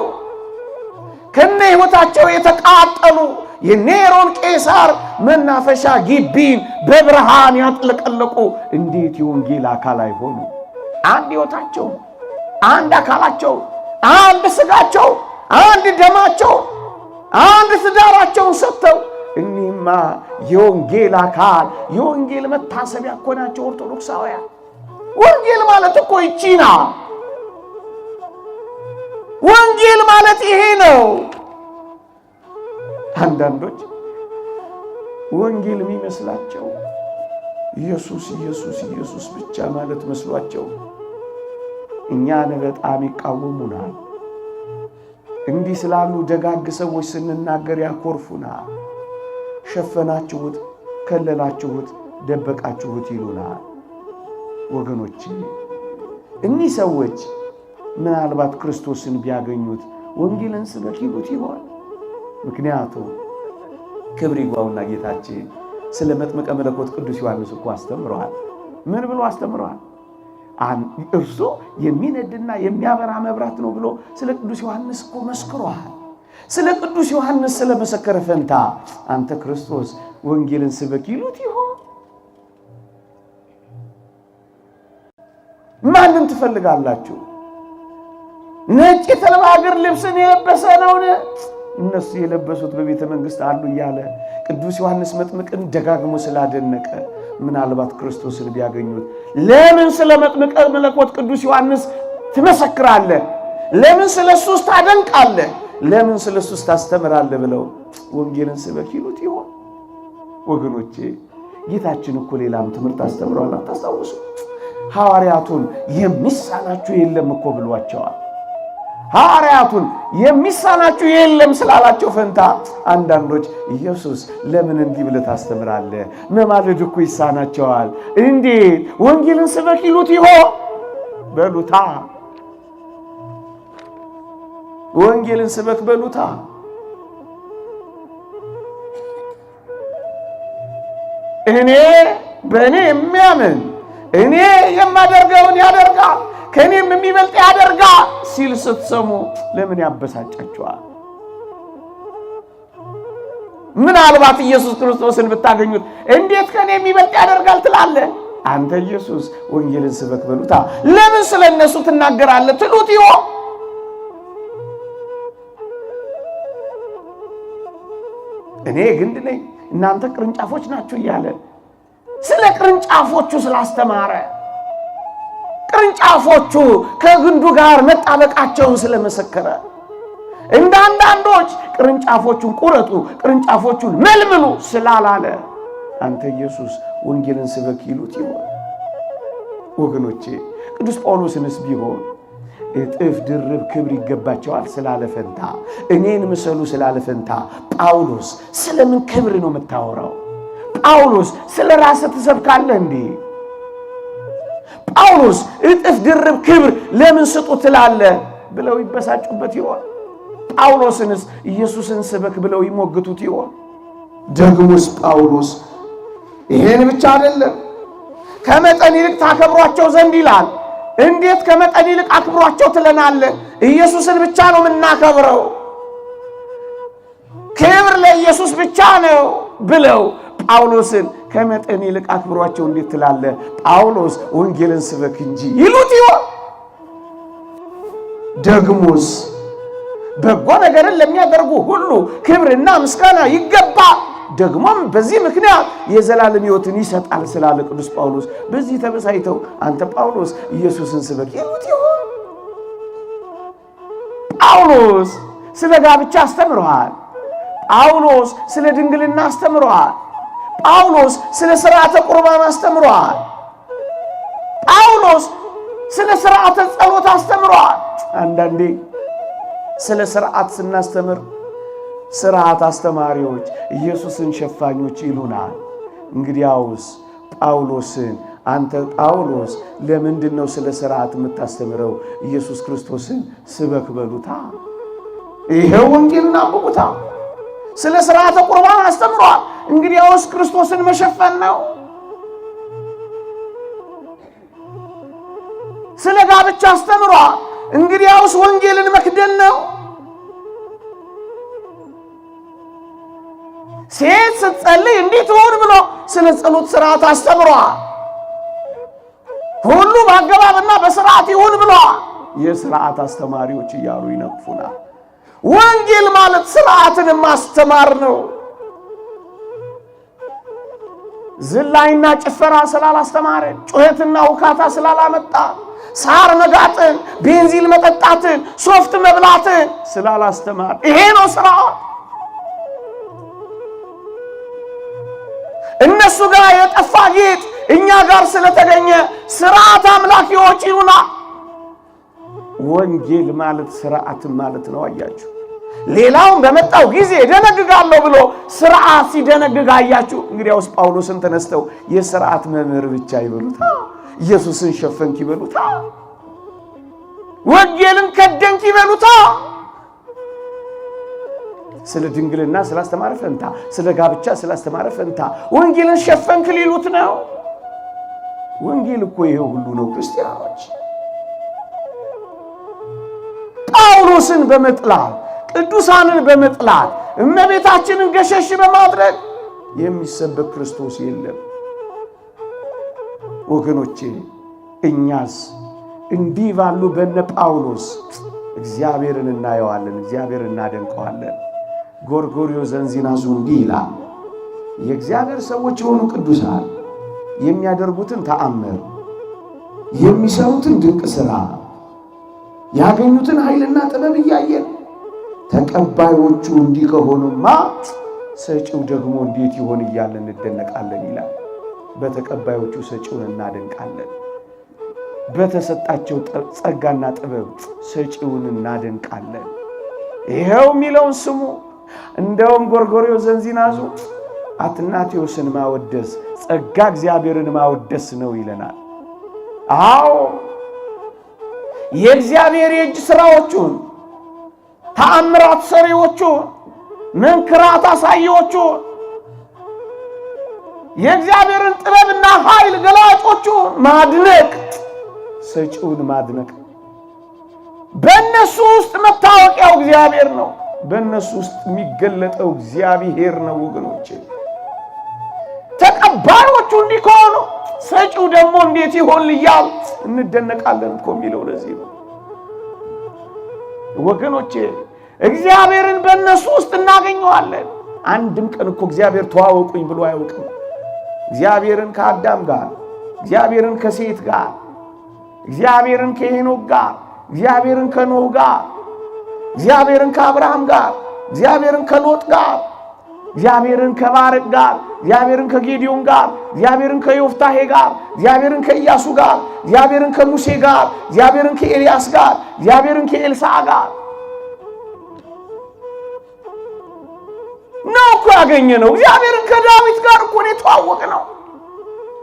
ከነ ሕይወታቸው የተቃጠሉ የኔሮን ቄሳር መናፈሻ ግቢን በብርሃን ያጥለቀለቁ እንዴት የወንጌል አካል አይሆኑ? አንድ ሕይወታቸው፣ አንድ አካላቸው፣ አንድ ስጋቸው፣ አንድ ደማቸው፣ አንድ ትዳራቸውን ሰጥተው እኒህማ የወንጌል አካል የወንጌል መታሰቢያ እኮ ናቸው ኦርቶዶክሳውያን። ወንጌል ማለት እኮ ይቺና ወንጌል ማለት ይሄ ነው። አንዳንዶች ወንጌል የሚመስላቸው ኢየሱስ ኢየሱስ ኢየሱስ ብቻ ማለት መስሏቸው እኛን በጣም ይቃወሙናል። እንዲህ ስላሉ ደጋግ ሰዎች ስንናገር ያኮርፉናል። ሸፈናችሁት፣ ከለላችሁት፣ ደበቃችሁት ይሉናል። ወገኖቼ እኒህ ሰዎች ምናልባት ክርስቶስን ቢያገኙት ወንጌልን ስበክ ይሉት ይሆን? ምክንያቱም ክብር ይግባውና ጌታችን ስለ መጥምቀ መለኮት ቅዱስ ዮሐንስ እኮ አስተምረዋል። ምን ብሎ አስተምረዋል? እርሱ የሚነድና የሚያበራ መብራት ነው ብሎ ስለ ቅዱስ ዮሐንስ እኮ መስክሯል። ስለ ቅዱስ ዮሐንስ ስለ መሰከረ ፈንታ አንተ ክርስቶስ ወንጌልን ስበክ ይሉት ይሆን? ማንን ትፈልጋላችሁ? ነጭ የተልባ እግር ልብስን የለበሰ ነውን? እነሱ የለበሱት በቤተ መንግሥት አሉ እያለ ቅዱስ ዮሐንስ መጥምቅን ደጋግሞ ስላደነቀ ምናልባት ክርስቶስን ቢያገኙት ለምን ስለ መጥምቀ መለኮት ቅዱስ ዮሐንስ ትመሰክራለህ? ለምን ስለሱስ ታደንቃለህ? ለምን ስለሱስ ታስተምራለህ? ብለው ወንጌልን ስበክ ይሉት ይሆን? ወገኖቼ ጌታችን እኮ ሌላም ትምህርት አስተምሯል። አታስታውሱ? ሐዋርያቱን የሚሳናችሁ የለም እኮ ብሏቸዋል። ሐዋርያቱን የሚሳናችሁ የለም ስላላቸው ፈንታ አንዳንዶች ኢየሱስ ለምን እንዲህ ብለህ ታስተምራለህ? መማለድ እኮ ይሳናቸዋል። እንዴት ወንጌልን ስበክ ይሉት ይሆን? በሉታ ወንጌልን ስበክ በሉታ። እኔ በእኔ የሚያምን እኔ የማደርገውን ያደርጋል ከእኔም የሚበልጥ ያደርጋል ሲል ስትሰሙ ለምን ያበሳጫችኋል? ምናልባት ኢየሱስ ክርስቶስን ብታገኙት እንዴት ከእኔ የሚበልጥ ያደርጋል ትላለህ? አንተ ኢየሱስ ወንጌልን ስበክ በሉታ ለምን ስለ እነሱ ትናገራለህ ትሉት ይሆን? እኔ ግንድ ነኝ እናንተ ቅርንጫፎች ናችሁ እያለ ስለ ቅርንጫፎቹ ስላስተማረ ቅርንጫፎቹ ከግንዱ ጋር መጣበቃቸውን ስለመሰከረ እንደ አንዳንዶች ቅርንጫፎቹን ቁረጡ፣ ቅርንጫፎቹን መልምሉ ስላላለ አንተ ኢየሱስ ወንጌልን ስበክ ይሉት ይሆን? ወገኖቼ ቅዱስ ጳውሎስንስ ቢሆን እጥፍ ድርብ ክብር ይገባቸዋል ስላለ ፈንታ እኔን ምሰሉ ስላለ ፈንታ ጳውሎስ ስለምን ክብር ነው የምታወራው? ጳውሎስ ስለ ራስህ ትሰብካለህ እንዴ? ጳውሎስ እጥፍ ድርብ ክብር ለምን ስጡ ትላለህ ብለው ይበሳጩበት ይሆን? ጳውሎስንስ ኢየሱስን ስበክ ብለው ይሞግቱት ይሆን? ደግሞስ ጳውሎስ ይሄን ብቻ አይደለም ከመጠን ይልቅ ታከብሯቸው ዘንድ ይላል። እንዴት ከመጠን ይልቅ አክብሯቸው ትለናለህ? ኢየሱስን ብቻ ነው የምናከብረው፣ ክብር ለኢየሱስ ብቻ ነው ብለው ጳውሎስን ከመጠን ይልቅ አክብሯቸው እንዴት ትላለህ? ጳውሎስ ወንጌልን ስበክ እንጂ ይሉት ይሆን? ደግሞስ በጎ ነገርን ለሚያደርጉ ሁሉ ክብርና ምስጋና ይገባል፣ ደግሞም በዚህ ምክንያት የዘላለም ሕይወትን ይሰጣል ስላለ ቅዱስ ጳውሎስ በዚህ ተበሳይተው አንተ ጳውሎስ ኢየሱስን ስበክ ይሉት ይሆን? ጳውሎስ ስለ ጋብቻ አስተምሯል። ጳውሎስ ስለ ድንግልና አስተምሯል። ጳውሎስ ስለ ሥርዓተ ቁርባን አስተምሯል። ጳውሎስ ስለ ሥርዓተ ጸሎት አስተምሯል። አንዳንዴ ስለ ሥርዓት ስናስተምር ሥርዓት አስተማሪዎች ኢየሱስን ሸፋኞች ይሉናል። እንግዲያውስ ጳውሎስን አንተ ጳውሎስ ለምንድን ነው ስለ ሥርዓት የምታስተምረው? ኢየሱስ ክርስቶስን ስበክ በሉታ። ይሄው ወንጌልን አንብቡታ። ስለ ሥርዓተ ቁርባን አስተምሯል። እንግዲያውስ ክርስቶስን መሸፈን ነው። ስለ ጋብቻ አስተምሯል። እንግዲያውስ ወንጌልን መክደን ነው። ሴት ስትጸልይ እንዴት ትሆን ብሎ ስለ ጸሎት ሥርዓት አስተምሯል። ሁሉ በአገባብና በሥርዓት ይሁን ብሏል። የሥርዓት አስተማሪዎች እያሉ ይነቅፉናል። ወንጌል ማለት ሥርዓትን ማስተማር ነው። ዝላይና ጭፈራ ስላላስተማረ፣ ጩኸትና ውካታ ስላላመጣ፣ ሳር መጋጥን፣ ቤንዚል መጠጣትን፣ ሶፍት መብላትን ስላላስተማር ይሄ ነው ሥርዓት። እነሱ ጋር የጠፋ ጌጥ እኛ ጋር ስለተገኘ ሥርዓት አምላኪዎች ይሉናል። ወንጌል ማለት ሥርዓትን ማለት ነው። አያችሁ፣ ሌላውን በመጣው ጊዜ ደነግጋለሁ ብሎ ሥርዓት ሲደነግግ አያችሁ። እንግዲያውስ ጳውሎስን ተነስተው የሥርዓት መምህር ብቻ ይበሉታ፣ ኢየሱስን ሸፈንክ ይበሉታ፣ ወንጌልን ከደንክ ይበሉታ። ስለ ድንግልና ስላስተማረ ፈንታ፣ ስለ ጋብቻ ስላስተማረ ፈንታ ወንጌልን ሸፈንክ ሊሉት ነው። ወንጌል እኮ ይሄ ሁሉ ነው ክርስቲያኖች። ጳውሎስን በመጥላት ቅዱሳንን በመጥላት እመቤታችንን ገሸሽ በማድረግ የሚሰበክ ክርስቶስ የለም። ወገኖቼ እኛስ እንዲህ ባሉ በነ ጳውሎስ እግዚአብሔርን እናየዋለን፣ እግዚአብሔርን እናደንቀዋለን። ጎርጎርዮስ ዘንዚናዙ እንዲህ ይላል፣ የእግዚአብሔር ሰዎች የሆኑ ቅዱሳን የሚያደርጉትን ተአምር፣ የሚሰሩትን ድንቅ ሥራ፣ ያገኙትን ኃይልና ጥበብ እያየን ተቀባዮቹ እንዲህ ከሆኑማ ሰጪው ደግሞ እንዴት ይሆን እያለን እንደነቃለን ይላል። በተቀባዮቹ ሰጪውን እናደንቃለን። በተሰጣቸው ጸጋና ጥበብ ሰጪውን እናደንቃለን። ይሄው የሚለውን ስሙ። እንደውም ጎርጎርዮስ ዘእንዚናዙ አትናቴዎስን ማወደስ ጸጋ እግዚአብሔርን ማወደስ ነው ይለናል። አዎ የእግዚአብሔር የእጅ ሥራዎቹን ተአምራት ሰሪዎቹን መንክራት አሳዮቹን የእግዚአብሔርን ጥበብና ኃይል ገላጮቹን ማድነቅ ሰጪውን ማድነቅ። በእነሱ ውስጥ መታወቂያው እግዚአብሔር ነው። በእነሱ ውስጥ የሚገለጠው እግዚአብሔር ነው ወገኖቼ። ተቀባዮቹ እንዲህ ከሆኑ ሰጪው ደግሞ እንዴት ይሆን እያል እንደነቃለን እኮ የሚለው ለዚህ ነው ወገኖቼ። እግዚአብሔርን በእነሱ ውስጥ እናገኘዋለን። አንድም ቀን እኮ እግዚአብሔር ተዋወቁኝ ብሎ አያውቅም። እግዚአብሔርን ከአዳም ጋር፣ እግዚአብሔርን ከሴት ጋር፣ እግዚአብሔርን ከሄኖክ ጋር፣ እግዚአብሔርን ከኖህ ጋር፣ እግዚአብሔርን ከአብርሃም ጋር፣ እግዚአብሔርን ከሎጥ ጋር፣ እግዚአብሔርን ከባርቅ ጋር፣ እግዚአብሔርን ከጌዲዮን ጋር፣ እግዚአብሔርን ከዮፍታሔ ጋር፣ እግዚአብሔርን ከኢያሱ ጋር፣ እግዚአብሔርን ከሙሴ ጋር፣ እግዚአብሔርን ከኤልያስ ጋር፣ እግዚአብሔርን ከኤልሳዕ ጋር ነው እኮ ያገኘነው። እግዚአብሔርን ከዳዊት ጋር እኮ ነው የተዋወቅነው።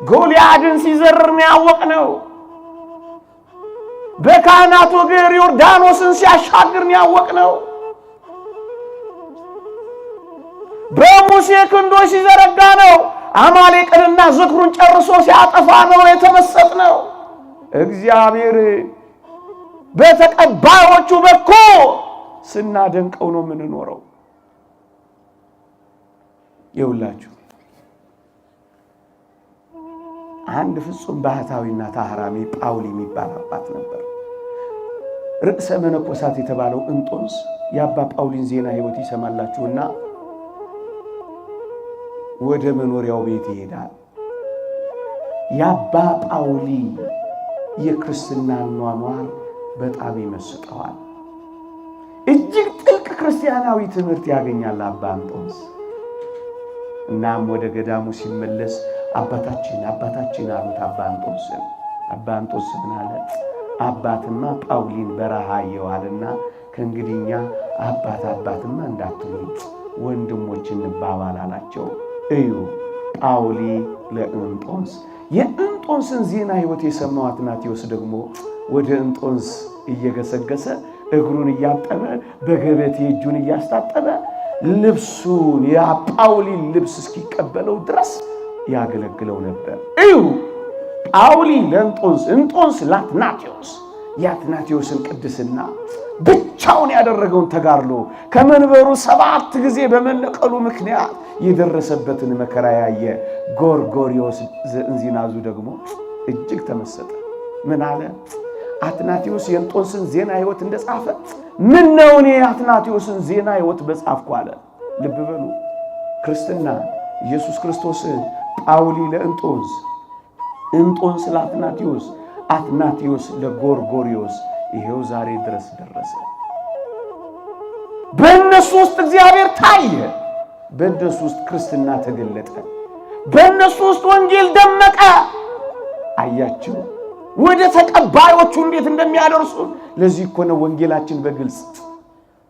ጎልያድን ሲዘርር ነው ያወቅነው። በካህናቱ እግር ዮርዳኖስን ሲያሻግር ነው ያወቅነው። በሙሴ ክንዶች ሲዘረጋ ነው አማሌቅንና ዝክሩን ጨርሶ ሲያጠፋ ነው የተመሰጥነው። እግዚአብሔር በተቀባዮቹ በኩል ስናደንቀው ነው የምንኖረው። ይውላችሁ አንድ ፍጹም ባህታዊና ታህራሚ ጳውሊ የሚባል አባት ነበር። ርዕሰ መነኮሳት የተባለው እንጦንስ የአባ ጳውሊን ዜና ሕይወት ይሰማላችሁና ወደ መኖሪያው ቤት ይሄዳል። የአባ ጳውሊ የክርስትና ኗኗር በጣም ይመስጠዋል። እጅግ ጥልቅ ክርስቲያናዊ ትምህርት ያገኛል አባ እንጦንስ። እናም ወደ ገዳሙ ሲመለስ አባታችን አሉት አባ እንጦንስን። አባ እንጦንስ ምን አለ? አባትማ ጳውሊን በረሃ አየዋልና ከእንግዲኛ አባትማ እንዳትሉኝ ወንድሞች እንባባል አላቸው። እዩ ጳውሊ ለእንጦንስ። የእንጦንስን ዜና ሕይወት የሰማው አትናቴዎስ ደግሞ ወደ እንጦንስ እየገሰገሰ እግሩን እያጠበ በገበቴ እጁን እያስታጠበ ልብሱን የጳውሊን ልብስ እስኪቀበለው ድረስ ያገለግለው ነበር። እዩ ጳውሊ ለእንጦንስ፣ እንጦንስ ለአትናቴዎስ የአትናቴዎስን ቅድስና ብቻውን ያደረገውን ተጋድሎ ከመንበሩ 7 ጊዜ በመነቀሉ ምክንያት የደረሰበትን መከራ ያየ ጎርጎርዮስ ዘእንዚናዙ ደግሞ እጅግ ተመሰጠ። ምን አለ? አትናቴዎስ የእንጦንስን ዜና ሕይወት እንደጻፈ ምን ነው እኔ አትናቴዎስን ዜና ሕይወት በጻፍኩ አለ። ልብ በሉ ክርስትና ኢየሱስ ክርስቶስን ጳውሊ ለእንጦንስ፣ እንጦንስ ለአትናቴዎስ፣ አትናቴዎስ ለጎርጎርዮስ ይሄው ዛሬ ድረስ ደረሰ። በእነሱ ውስጥ እግዚአብሔር ታየ። በእነሱ ውስጥ ክርስትና ተገለጠ። በእነሱ ውስጥ ወንጌል ደመቀ። አያችሁ ወደ ተቀባዮቹ እንዴት እንደሚያደርሱ። ለዚህ እኮ ነው ወንጌላችን በግልጽ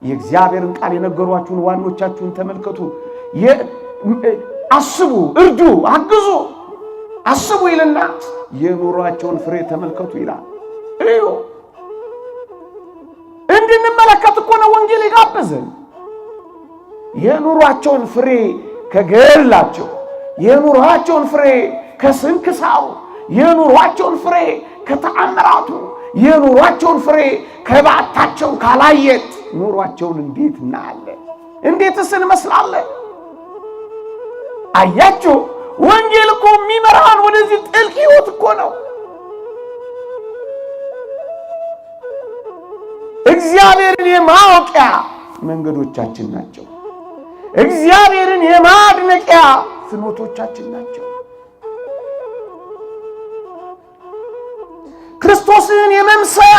የእግዚአብሔርን ቃል የነገሯችሁን ዋኖቻችሁን ተመልከቱ፣ አስቡ፣ እርዱ፣ አግዙ፣ አስቡ ይልና የኑሯቸውን ፍሬ ተመልከቱ ይላል። እዩ እንድንመለከት እኮ ነው ወንጌል የጋበዘን። የኑሯቸውን ፍሬ ከገድላቸው፣ የኑሯቸውን ፍሬ ከስንክሳሩ፣ የኑሯቸውን ፍሬ ከተአምራቱ፣ የኑሯቸውን ፍሬ ከባታቸው ካላየት ኑሯቸውን እንዴት እናያለን? እንዴትስ እንመስላለን? አያችሁ ወንጌል እኮ የሚመራን ወደዚህ ጥልቅ ሕይወት እኮ ነው። እግዚአብሔርን የማወቂያ መንገዶቻችን ናቸው። እግዚአብሔርን የማድነቂያ ፍኖቶቻችን ናቸው። ክርስቶስን የመምሰያ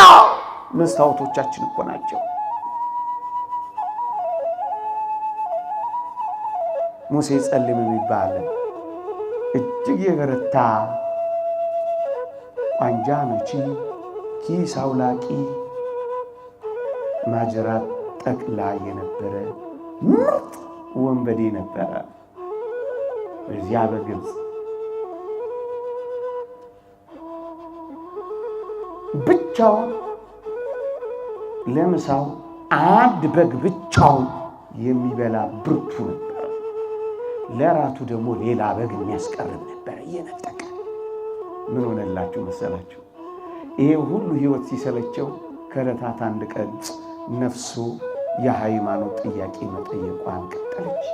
መስታወቶቻችን እኮ ናቸው። ሙሴ ጸልም የሚባል እጅግ የበረታ ቋንጃ መቺ፣ ኪስ አውላቂ፣ ማጀራት ጠቅላ የነበረ ምርጥ ወንበዴ ነበረ በዚያ በግብፅ። ብቻውን ለምሳው አንድ በግ ብቻውን የሚበላ ብርቱ ነበር። ለራቱ ደግሞ ሌላ በግ የሚያስቀርብ ነበር እየነጠቀ። ምን ሆነላችሁ መሰላችሁ? ይሄ ሁሉ ሕይወት ሲሰለቸው ከዕለታት አንድ ቀን ነፍሱ የሃይማኖት ጥያቄ መጠየቋን ቀጠለች።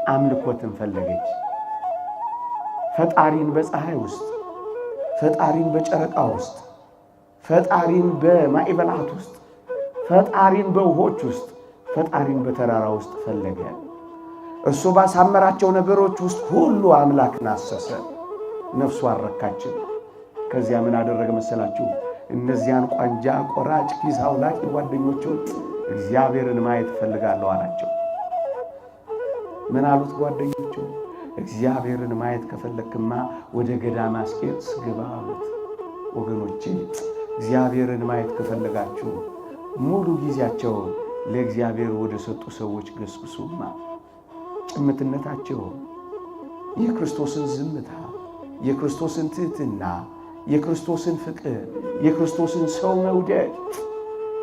አምልኮትን ፈለገች። ፈጣሪን በፀሐይ ውስጥ፣ ፈጣሪን በጨረቃ ውስጥ፣ ፈጣሪን በማዕበላት ውስጥ፣ ፈጣሪን በውሆች ውስጥ፣ ፈጣሪን በተራራ ውስጥ ፈለገ። እሱ ባሳመራቸው ነገሮች ውስጥ ሁሉ አምላክን አሰሰ። ነፍሱ አረካችን። ከዚያ ምን አደረገ መሰላችሁ? እነዚያን ቋንጃ ቆራጭ ኪስ አውላቂ ጓደኞቹን እግዚአብሔርን ማየት እፈልጋለሁ አላቸው። ምን አሉት ጓደኞቹ? እግዚአብሔርን ማየት ከፈለክማ ወደ ገዳመ አስቄጥስ ግባ አሉት። ወገኖቼ እግዚአብሔርን ማየት ከፈለጋችሁ ሙሉ ጊዜያቸውን ለእግዚአብሔር ወደ ሰጡ ሰዎች ገስግሱማ። ጭምትነታቸው፣ የክርስቶስን ዝምታ፣ የክርስቶስን ትሕትና፣ የክርስቶስን ፍቅር፣ የክርስቶስን ሰው መውደድ፣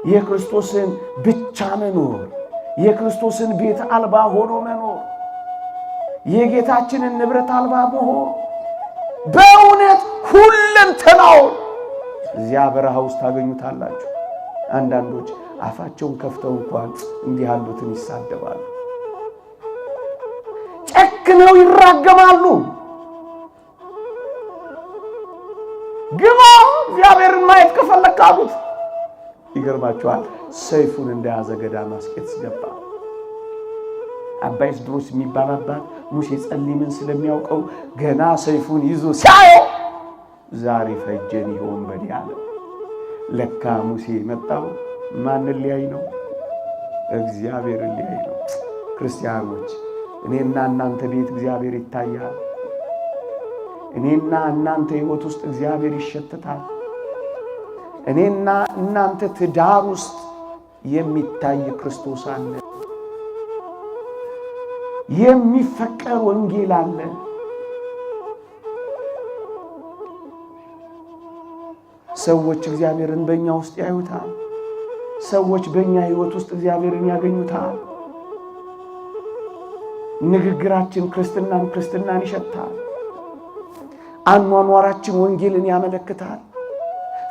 የክርስቶስን ብቻ መኖር፣ የክርስቶስን ቤት አልባ ሆኖ መኖር፣ የጌታችንን ንብረት አልባ መሆን፣ በእውነት ሁለንተናውን እዚያ በረሃ ውስጥ ታገኙታላችሁ። አንዳንዶች አፋቸውን ከፍተው እንኳን እንዲህ ያሉትን ይሳደባሉ፣ ጨክነው ይራገማሉ። ግባ እግዚአብሔርን ማየት ከፈለክ አሉት። ይገርማችኋል፣ ሰይፉን እንደያዘ ገዳመ አስቄጥስ ገባ። አባ ይስድሮስ የሚባል አባት ሙሴ ጸሊምን ስለሚያውቀው ገና ሰይፉን ይዞ ሲያየው ዛሬ ፈጀን ይሆን በዲ አለ። ለካ ሙሴ መጣው ማንን ሊያይ ነው? እግዚአብሔርን ሊያይ ነው። ክርስቲያኖች፣ እኔና እናንተ ቤት እግዚአብሔር ይታያል። እኔና እናንተ ሕይወት ውስጥ እግዚአብሔር ይሸተታል። እኔና እናንተ ትዳር ውስጥ የሚታይ ክርስቶስ አለ። የሚፈቀር ወንጌል አለ። ሰዎች እግዚአብሔርን በእኛ ውስጥ ያዩታል። ሰዎች በእኛ ሕይወት ውስጥ እግዚአብሔርን ያገኙታል። ንግግራችን ክርስትናን ይሸታል። አኗኗራችን ወንጌልን ያመለክታል።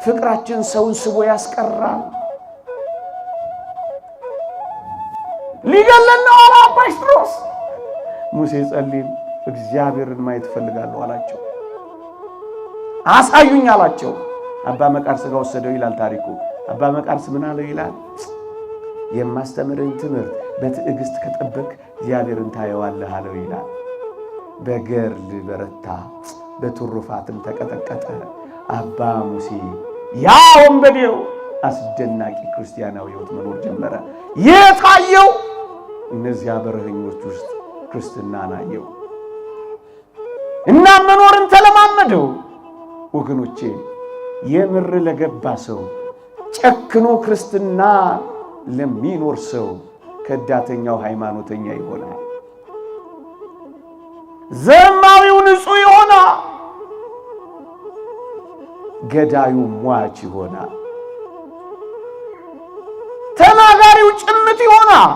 ፍቅራችን ሰውን ስቦ ያስቀራል። ሊገለን ነው አለ አባ ይስድሮስ። ሙሴ ጸሊም እግዚአብሔርን ማየት እፈልጋለሁ አላቸው። አሳዩኝ አላቸው። አባ መቃርስ ጋር ወሰደው ይላል ታሪኩ። አባ መቃርስ ምን አለው ይላል? የማስተምርን ትምህርት በትዕግስት ከጠበቅ እግዚአብሔርን ታየዋለህ አለው ይላል። በገርል በረታ፣ በትሩፋትም ተቀጠቀጠ። አባ ሙሴ ያ ወንበዴው አስደናቂ ክርስቲያናዊ ሕይወት መኖር ጀመረ። የታየው እነዚያ በረሃኞች ውስጥ ክርስትናን አየው እና መኖርን ተለማመደው። ወገኖቼ የምር ለገባ ሰው፣ ጨክኖ ክርስትና ለሚኖር ሰው ከዳተኛው ሃይማኖተኛ ይሆናል። ዘማዊው ንጹሕ ይሆናል። ገዳዩ ሟች ይሆናል። ተናጋሪው ጭምት ይሆናል።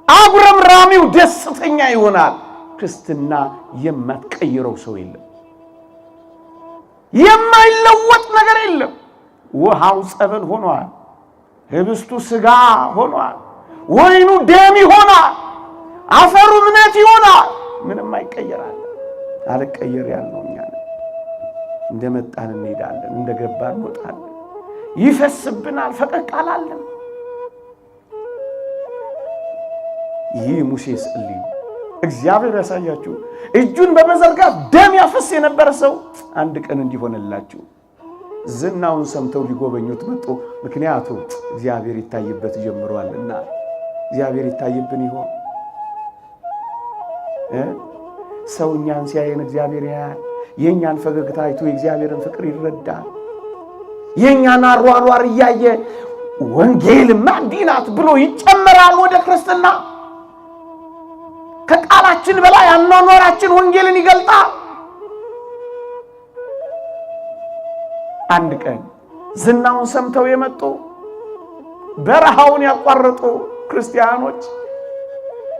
አጉረምራሚው ደስተኛ ይሆናል። ክርስትና የማትቀይረው ሰው የለም። የማይለወጥ ነገር የለም። ውሃው ጸበል ሆኗል። ህብስቱ ሥጋ ሆኗል። ወይኑ ደም ይሆናል። አፈሩ እምነት ይሆናል። ምንም አይቀየራል። አልቀየር ያልነው እኛ ነን። እንደመጣን እንሄዳለን፣ እንደገባን እንወጣለን። ይፈስብናል፣ ፈቀቅ አላለም። ይህ ሙሴ ጸሊም እግዚአብሔር ያሳያችሁ። እጁን በመዘርጋት ደም ያፈስ የነበረ ሰው አንድ ቀን እንዲሆነላችሁ ዝናውን ሰምተው ሊጎበኙት መጡ። ምክንያቱም እግዚአብሔር ይታይበት ጀምሯልና። እግዚአብሔር ይታይብን ይሆን? ሰው እኛን ሲያየን እግዚአብሔር ያያል። የኛን ፈገግታ አይቶ የእግዚአብሔርን ፍቅር ይረዳል። የኛን አሯሯር እያየ ወንጌልማ እንዲህ ናት ብሎ ይጨመራል ወደ ክርስትና። ከቃላችን በላይ አኗኗራችን ወንጌልን ይገልጣል። አንድ ቀን ዝናውን ሰምተው የመጡ በረሃውን ያቋረጡ ክርስቲያኖች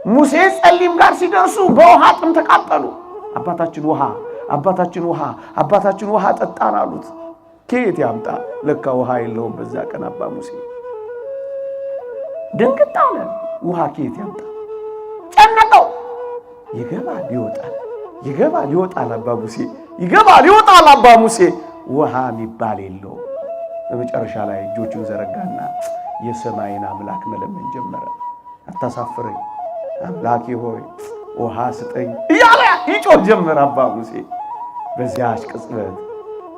ሙሴ ጸሊም ጋር ሲደርሱ በውሃ ጥም ተቃጠሉ። አባታችን ውሃ ጠጣን አሉት። ከየት ያምጣ? ለካ ውሃ የለውም በዛ ቀን አባ ሙሴ። ድንግጥ አለ። ውሃ ከየት ያምጣ? ጨነቀው። ይገባል ይወጣል አባ ሙሴ፣ ይገባል ይወጣል አባ ሙሴ። ውሃ የሚባል የለው። በመጨረሻ ላይ እጆቹን ዘረጋና የሰማይን አምላክ መለመን ጀመረ። አታሳፍረኝ አምላኬ ሆይ ውሃ ስጠኝ እያለ ይጮህ ጀመረ አባ ሙሴ። በዚያች ቅጽበት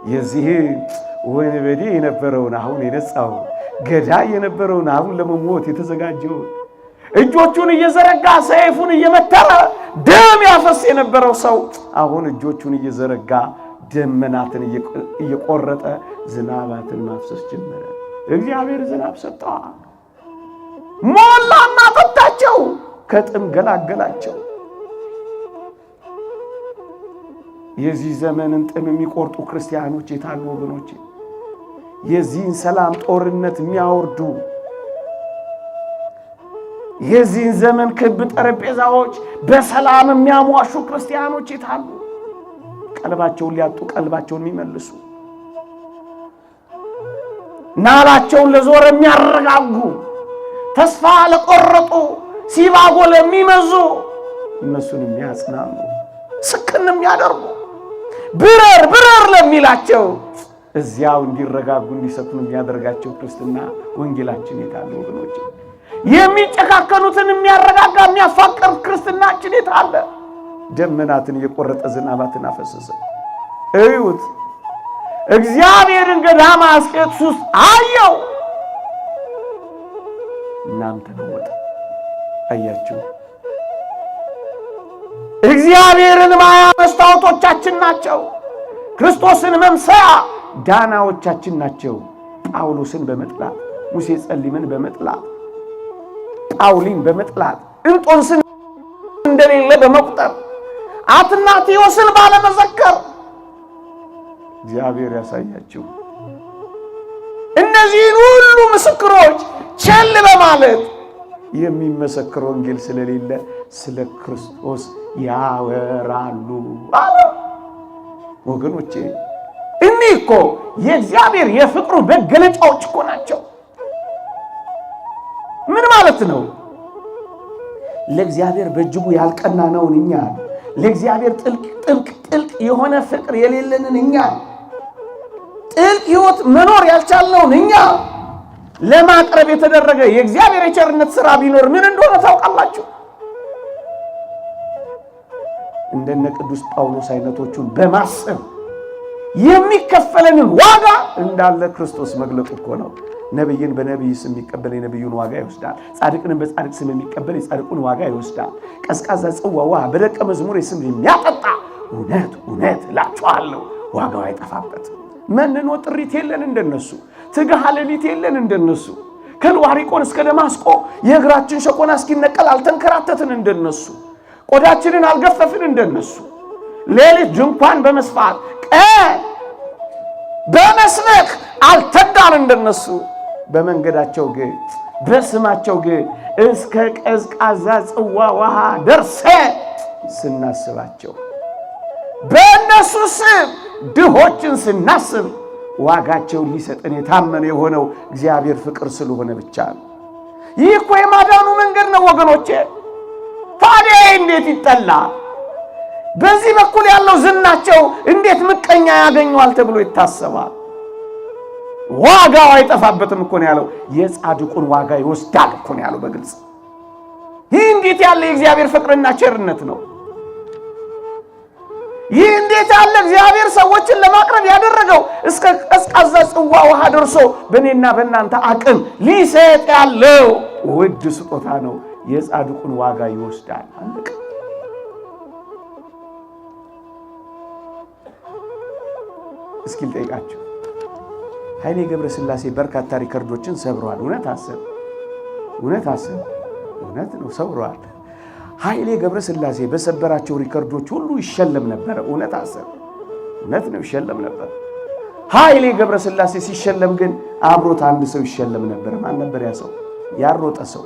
የዚህ ወንበዴ የነበረውን አሁን የነጻው ገዳይ የነበረውን አሁን ለመሞት የተዘጋጀው እጆቹን እየዘረጋ ሰይፉን እየመተረ ደም ያፈስ የነበረው ሰው አሁን እጆቹን እየዘረጋ ደመናትን እየቆረጠ ዝናባትን ማፍሰስ ጀመረ። እግዚአብሔር ዝናብ ሰጠዋ። ሞላና ጠጣቸው፣ ከጥም ገላገላቸው። የዚህ ዘመንን ጥም የሚቆርጡ ክርስቲያኖች የታሉ ወገኖች? የዚህን ሰላም ጦርነት የሚያወርዱ የዚህን ዘመን ክብ ጠረጴዛዎች በሰላም የሚያሟሹ ክርስቲያኖች የታሉ? ቀልባቸውን ሊያጡ ቀልባቸውን የሚመልሱ ናላቸውን ለዞር የሚያረጋጉ ተስፋ ለቆረጡ ሲባጎ ለሚመዙ እነሱን የሚያጽናኑ ስክን የሚያደርጉ ብረር ለሚላቸው እዚያው እንዲረጋጉ እንዲሰክኑ የሚያደርጋቸው ክርስትና ወንጌላችን የታለ ወገኖች? የሚጨካከኑትን የሚያረጋጋ የሚያፋቅር ክርስትናችን የታለ? ደመናትን እየቆረጠ ዝናባትን አፈሰሰ። እዩት፣ እግዚአብሔርን ገዳመ አስቄጥስ ውስጥ አየው። እናንተ ተለወጠ። አያችሁ፣ እግዚአብሔርን ማያ መስታወቶቻችን ናቸው። ክርስቶስን መምሰያ ዳናዎቻችን ናቸው። ጳውሎስን በመጥላት ሙሴ ጸሊምን በመጥላት ጳውሊን በመጥላት እንጦንስን እንደሌለ በመቁጠር አትናቴዎስን ባለመዘከር እግዚአብሔር ያሳያችሁ። እነዚህን ሁሉ ምስክሮች ቸል በማለት የሚመሰክር ወንጌል ስለሌለ ስለ ክርስቶስ ያወራሉ አለ። ወገኖቼ እኒህ እኮ የእግዚአብሔር የፍቅሩ መገለጫዎች እኮ ናቸው። ምን ማለት ነው? ለእግዚአብሔር በእጅጉ ያልቀናነውን እኛ፣ ለእግዚአብሔር ጥልቅ የሆነ ፍቅር የሌለንን እኛ፣ ጥልቅ ሕይወት መኖር ያልቻልነውን እኛ ለማቅረብ የተደረገ የእግዚአብሔር የቸርነት ሥራ ቢኖር ምን እንደሆነ ታውቃላችሁ? እንደነ ቅዱስ ጳውሎስ አይነቶቹን በማሰብ የሚከፈለንን ዋጋ እንዳለ ክርስቶስ መግለጡ እኮ ነው። ነብይን በነብይ ስም የሚቀበል የነብዩን ዋጋ ይወስዳል። ጻድቅን በጻድቅ ስም የሚቀበል የጻድቁን ዋጋ ይወስዳል። ቀዝቃዛ ጽዋ ውሃ በደቀ መዝሙር ስም የሚያጠጣ እውነት እላችኋለሁ ዋጋው አይጠፋበትም። መንኖ ጥሪት የለን እንደነሱ፣ ትግሃ ሌሊት የለን እንደነሱ፣ ከልዋሪቆን እስከ ደማስቆ የእግራችን ሸቆና እስኪነቀል አልተንከራተትን እንደነሱ፣ ቆዳችንን አልገፈፍን እንደነሱ፣ ሌሊት ድንኳን በመስፋት ቀን በመስበክ አልተዳን እንደነሱ፣ በመንገዳቸው ግን በስማቸው ግን እስከ ቀዝቃዛ ጽዋ ውሃ ደርሰ ስናስባቸው በእነሱ ስም ድሆችን ስናስብ ዋጋቸውን ሊሰጠን የታመነ የሆነው እግዚአብሔር ፍቅር ስለሆነ ብቻ ነው። ይህ እኮ የማዳኑ መንገድ ነው ወገኖቼ። ታዲያ እንዴት ይጠላ? በዚህ በኩል ያለው ዝናቸው እንዴት ምቀኛ ያገኘዋል ተብሎ ይታሰባል? ዋጋው አይጠፋበትም እኮ ነው ያለው። የጻድቁን ዋጋ ይወስዳል እኮ ነው ያለው በግልጽ። ይህ እንዴት ያለ የእግዚአብሔር ፍቅርና ቸርነት ነው! ይህ እንዴት ያለ እግዚአብሔር ሰዎችን ለማቅረብ ያደረገው እስከ ቀዝቃዛ ጽዋ ውሃ ደርሶ በእኔና በእናንተ አቅም ሊሰጥ ያለው ውድ ስጦታ ነው። የጻድቁን ዋጋ ይወስዳል። አለቀ። እስኪ ልጠይቃችሁ። ኃይሌ ገብረስላሴ በርካታ ሪከርዶችን ሰብሯል። እውነት አሰብ እውነት ነው፣ ሰብሯል። ኃይሌ ገብረስላሴ በሰበራቸው ሪከርዶች ሁሉ ይሸለም ነበረ። እውነት አሰብ እውነት ነው፣ ይሸለም ነበር። ኃይሌ ገብረስላሴ ሲሸለም ግን አብሮት አንድ ሰው ይሸለም ነበር። ማን ነበር ያ ሰው? ያሮጠ ሰው፣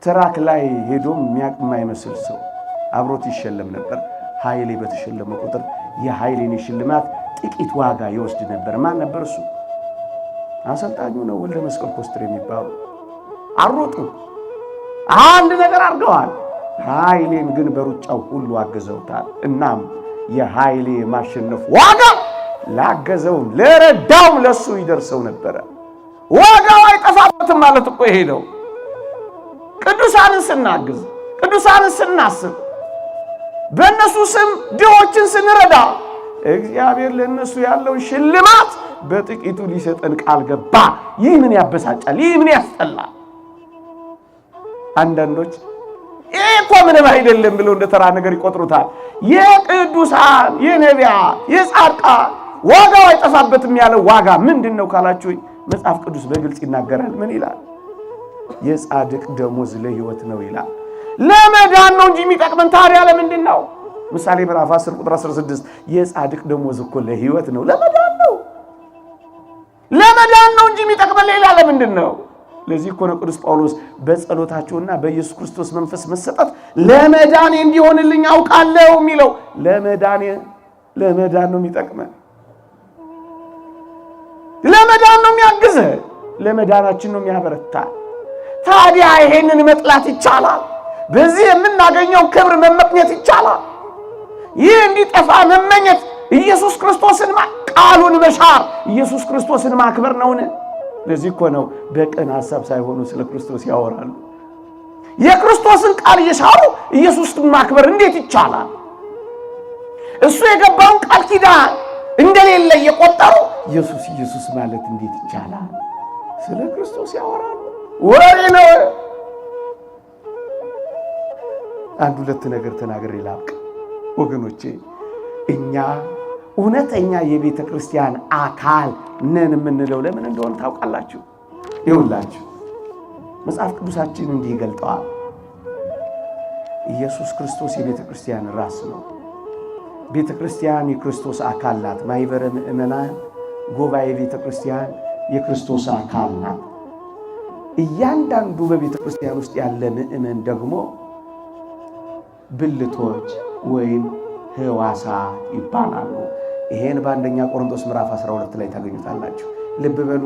ትራክ ላይ ሄዶም የማይመስል ሰው አብሮት ይሸለም ነበር። ኃይሌ በተሸለመ ቁጥር የኃይሌን ሽልማት ጥቂት ዋጋ ይወስድ ነበር። ማን ነበር እሱ? አሰልጣኙ ነው፣ ወልደ መስቀል ኮስትር የሚባሉ አሮጡ። አንድ ነገር አድርገዋል። ኃይሌን ግን በሩጫው ሁሉ አገዘውታል። እናም የኃይሌ ማሸነፍ ዋጋ ላገዘውም ለረዳውም ለሱ ይደርሰው ነበረ። ዋጋው አይጠፋበትም ማለት እኮ ይሄ ነው። ቅዱሳንን ስናግዝ፣ ቅዱሳንን ስናስብ፣ በእነሱ ስም ድሆችን ስንረዳ እግዚአብሔር ለእነሱ ያለውን ሽልማት በጥቂቱ ሊሰጠን ቃል ገባ። ይህ ምን ያበሳጫል? ይህ ምን ያስጠላል? አንዳንዶች ይህ እኮ ምንም አይደለም ብለው እንደ ተራ ነገር ይቆጥሩታል። የቅዱሳን የነቢያት የጻድቃን ዋጋው አይጠፋበትም ያለው ዋጋ ምንድን ነው ካላችሁኝ፣ መጽሐፍ ቅዱስ በግልጽ ይናገራል። ምን ይላል? የጻድቅ ደሞዝ ለሕይወት ነው ይላል። ለመዳን ነው እንጂ የሚጠቅመን ታዲያ ለምንድን ነው? ምሳሌ ምዕራፍ 10 ቁጥር 16 የጻድቅ ደሞዝ እኮ ለሕይወት ነው፣ ለመዳን ነው። ለመዳን ነው እንጂ የሚጠቅመን ሌላ ለምንድን ነው? ለዚህ እኮ ነው ቅዱስ ጳውሎስ በጸሎታችሁና በኢየሱስ ክርስቶስ መንፈስ መሰጠት ለመዳን እንዲሆንልኝ አውቃለሁ የሚለው። ለመዳን ነው የሚጠቅመን፣ ለመዳን ነው የሚያግዘ፣ ለመዳናችን ነው የሚያበረታ። ታዲያ ይሄንን መጥላት ይቻላል? በዚህ የምናገኘው ክብር መመቅኘት ይቻላል? ይህ እንዲጠፋ መመኘት ኢየሱስ ክርስቶስን ቃሉን መሻር ኢየሱስ ክርስቶስን ማክበር ነውን? ለዚህ እኮ ነው በቅን ሐሳብ ሳይሆኑ ስለ ክርስቶስ ያወራሉ። የክርስቶስን ቃል እየሻሩ ኢየሱስን ማክበር እንዴት ይቻላል? እሱ የገባውን ቃል ኪዳን እንደሌለ እየቆጠሩ ኢየሱስ ማለት እንዴት ይቻላል? ስለ ክርስቶስ ያወራሉ። ወሬ ነው። አንድ ሁለት ነገር ተናግሬ ላብቅ። ወገኖቼ እኛ እውነተኛ የቤተ ክርስቲያን አካል ነን የምንለው ለምን እንደሆነ ታውቃላችሁ? ይኸውላችሁ መጽሐፍ ቅዱሳችን እንዲህ ይገልጠዋል። ኢየሱስ ክርስቶስ የቤተ ክርስቲያን ራስ ነው። ቤተ ክርስቲያን የክርስቶስ አካል ናት። ማኅበረ ምእመናን ጉባኤ ቤተ ክርስቲያን የክርስቶስ አካል ናት። እያንዳንዱ በቤተ ክርስቲያን ውስጥ ያለ ምእመን ደግሞ ብልቶች ወይም ሕዋሳት ይባላሉ። ይሄን በአንደኛ ቆሮንቶስ ምዕራፍ 12 ላይ ታገኙታላችሁ። ልብ በሉ፣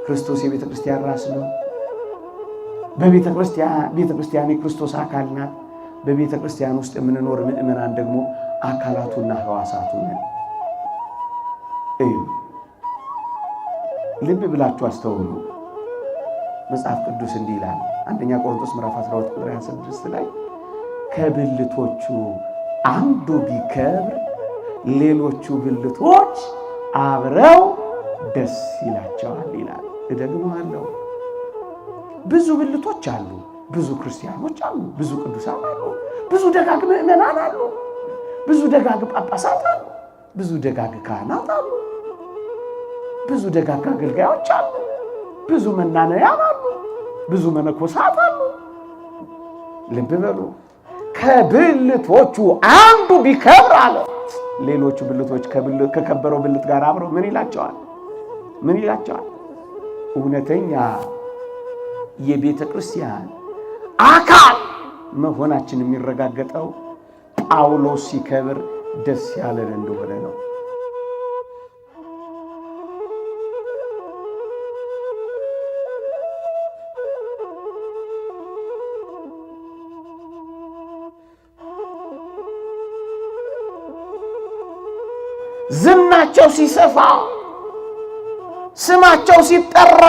ክርስቶስ የቤተ ክርስቲያን ራስ ነው። ቤተ ክርስቲያን የክርስቶስ አካል ናት። በቤተ ክርስቲያን ውስጥ የምንኖር ምእመናን ደግሞ አካላቱና ሕዋሳቱ ነን። እዩ፣ ልብ ብላችሁ አስተውሉ። መጽሐፍ ቅዱስ እንዲህ ይላል። አንደኛ ቆሮንቶስ ምዕራፍ 12 ቁጥር 26 ላይ ከብልቶቹ አንዱ ቢከብር ሌሎቹ ብልቶች አብረው ደስ ይላቸዋል ይላል። እደግመዋለሁ። ብዙ ብልቶች አሉ፣ ብዙ ክርስቲያኖች አሉ፣ ብዙ ቅዱሳን አሉ፣ ብዙ ደጋግ ምእመናን አሉ፣ ብዙ ደጋግ ጳጳሳት አሉ፣ ብዙ ደጋግ ካህናት አሉ፣ ብዙ ደጋግ አገልጋዮች አሉ፣ ብዙ መናንያን አሉ፣ ብዙ መነኮሳት አሉ። ልብ በሉ፣ ከብልቶቹ አንዱ ቢከብር አለ ሌሎቹ ብልቶች ከከበረው ብልት ጋር አብረው ምን ይላቸዋል? እውነተኛ የቤተ ክርስቲያን አካል መሆናችን የሚረጋገጠው ጳውሎስ ሲከብር ደስ ያለን እንደሆነ ነው። ዝናቸው ሲሰፋ፣ ስማቸው ሲጠራ፣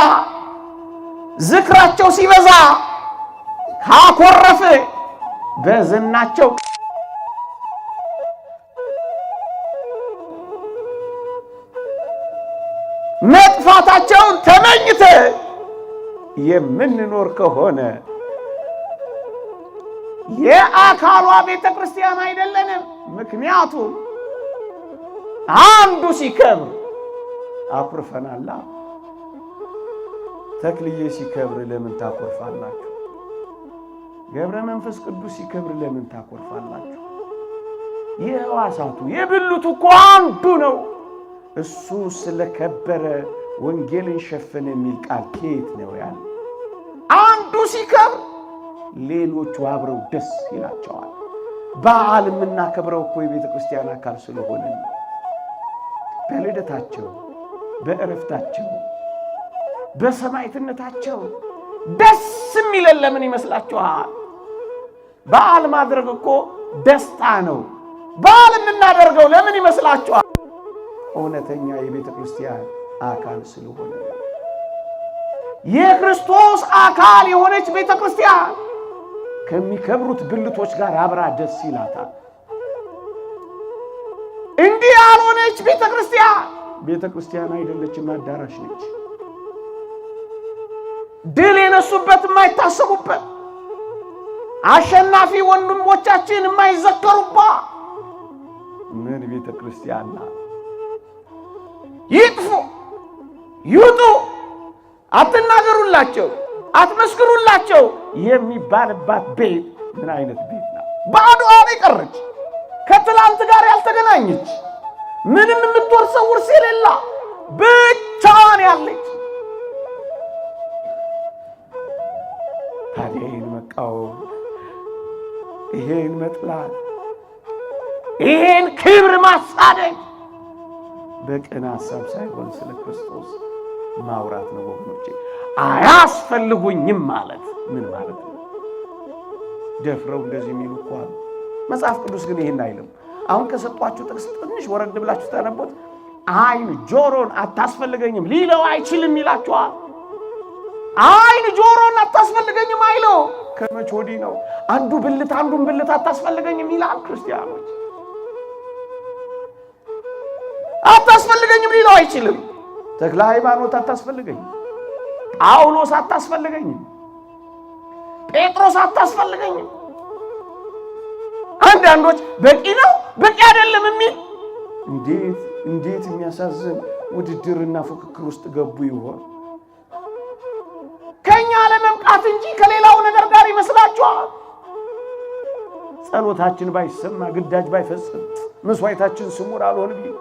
ዝክራቸው ሲበዛ ካኮረፈ በዝናቸው መጥፋታቸውን ተመኝተ የምንኖር ከሆነ የአካሏ ቤተ ክርስቲያን አይደለንም። ምክንያቱም አንዱ ሲከብር አኩርፈናላ። ተክልዬ ሲከብር ለምን ታኮርፋላችሁ? ገብረ መንፈስ ቅዱስ ሲከብር ለምን ታኮርፋላችሁ? የሕዋሳቱ የብልቱ እኮ አንዱ ነው። እሱ ስለከበረ ወንጌልን ሸፈነ የሚል ቃል ከየት ነው ያለ? አንዱ ሲከብር ሌሎቹ አብረው ደስ ይላቸዋል። በዓል የምናከብረው እኮ የቤተ ክርስቲያን አካል ስለሆነ ነው። በልደታቸው፣ በእረፍታቸው፣ በሰማዕትነታቸው ደስ የሚለን ለምን ይመስላችኋል? በዓል ማድረግ እኮ ደስታ ነው። በዓል የምናደርገው ለምን ይመስላችኋል? እውነተኛ የቤተ ክርስቲያን አካል ስለሆነ ነው። የክርስቶስ አካል የሆነች ቤተ ክርስቲያን ከሚከብሩት ብልቶች ጋር አብራ ደስ ይላታል። እንዲህ ያልሆነች ቤተ ክርስቲያን አይደለችም፣ አዳራሽ ነች። ድል የነሱበት የማይታሰቡበት፣ አሸናፊ ወንድሞቻችን የማይዘከሩባት ምን ቤተ ክርስቲያን ናት? ይጥፉ ይውጡ፣ አትናገሩላቸው፣ አትመስክሩላቸው የሚባልባት ቤት ምን አይነት ቤት ናት? ባዶዋን የቀረች ከትላንት ጋር ያልተገናኘች ምንም የምትወርሰው ውርስ የሌላ ብቻዋን ያለች። ታዲያ ይህን መቃወም፣ ይሄን መጥላት፣ ይሄን ክብር ማሳደድ በቅን ሐሳብ ሳይሆን ስለ ክርስቶስ ማውራት ነው ወገኖቼ። አያስፈልጉኝም ማለት ምን ማለት ነው? ደፍረው እንደዚህ የሚሉ እኮ አሉ። መጽሐፍ ቅዱስ ግን ይሄን አይልም። አሁን ከሰጧችሁ ጥቅስ ትንሽ ወረድ ብላችሁ ታነቦት ዓይን ጆሮን አታስፈልገኝም ሊለው አይችልም ይላችኋል። ዓይን ጆሮን አታስፈልገኝም አይለው። ከመቼ ወዲህ ነው አንዱ ብልት አንዱን ብልት አታስፈልገኝም ይላል? ክርስቲያኖች አታስፈልገኝም ሊለው አይችልም። ተክለ ሃይማኖት አታስፈልገኝም፣ ጳውሎስ አታስፈልገኝም፣ ጴጥሮስ አታስፈልገኝም። አንዳንዶች በቂ ነው በቂ አይደለም የሚል እንዴት የሚያሳዝን ውድድርና ፉክክር ውስጥ ገቡ ይሆን? ከኛ ለመምቃት እንጂ ከሌላው ነገር ጋር ይመስላችኋል? ጸሎታችን ባይሰማ ግዳጅ ባይፈጽም መስዋዕታችን ስሙር አልሆን ቢል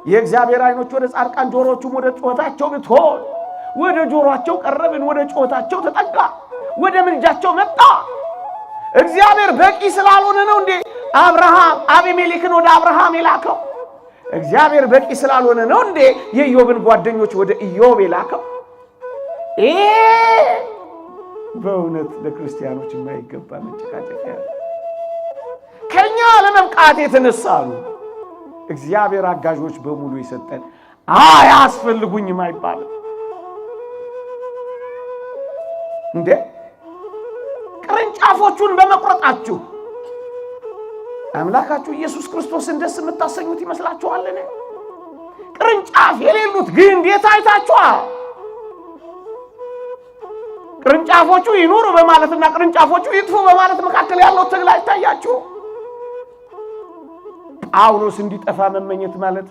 የእግዚአብሔር ዓይኖች ወደ ጻድቃን ጆሮቹም ወደ ጩኸታቸው ብትሆን ወደ ጆሮአቸው ቀረብን፣ ወደ ጩኸታቸው ተጠጋ፣ ወደ ምልጃቸው መጣ። እግዚአብሔር በቂ ስላልሆነ ነው እንዴ አብርሃም አቢሜሌክን ወደ አብርሃም የላከው? እግዚአብሔር በቂ ስላልሆነ ነው እንዴ የኢዮብን ጓደኞች ወደ ኢዮብ የላከው? በእውነት ለክርስቲያኖች የማይገባ መጨቃጨቂያ ከኛ ለመብቃት የተነሳ ነው። እግዚአብሔር አጋዦች በሙሉ የሰጠን አያስፈልጉኝም አይባልም እንዴ? ቅርንጫፎቹን በመቁረጣችሁ አምላካችሁ ኢየሱስ ክርስቶስን ደስ የምታሰኙት ይመስላችኋልን? ቅርንጫፍ የሌሉት ግንድ የት አይታችኋል? ቅርንጫፎቹ ይኑሩ በማለትና ቅርንጫፎቹ ይጥፉ በማለት መካከል ያለው ትግል አይታያችሁ? ጳውሎስ እንዲጠፋ መመኘት ማለት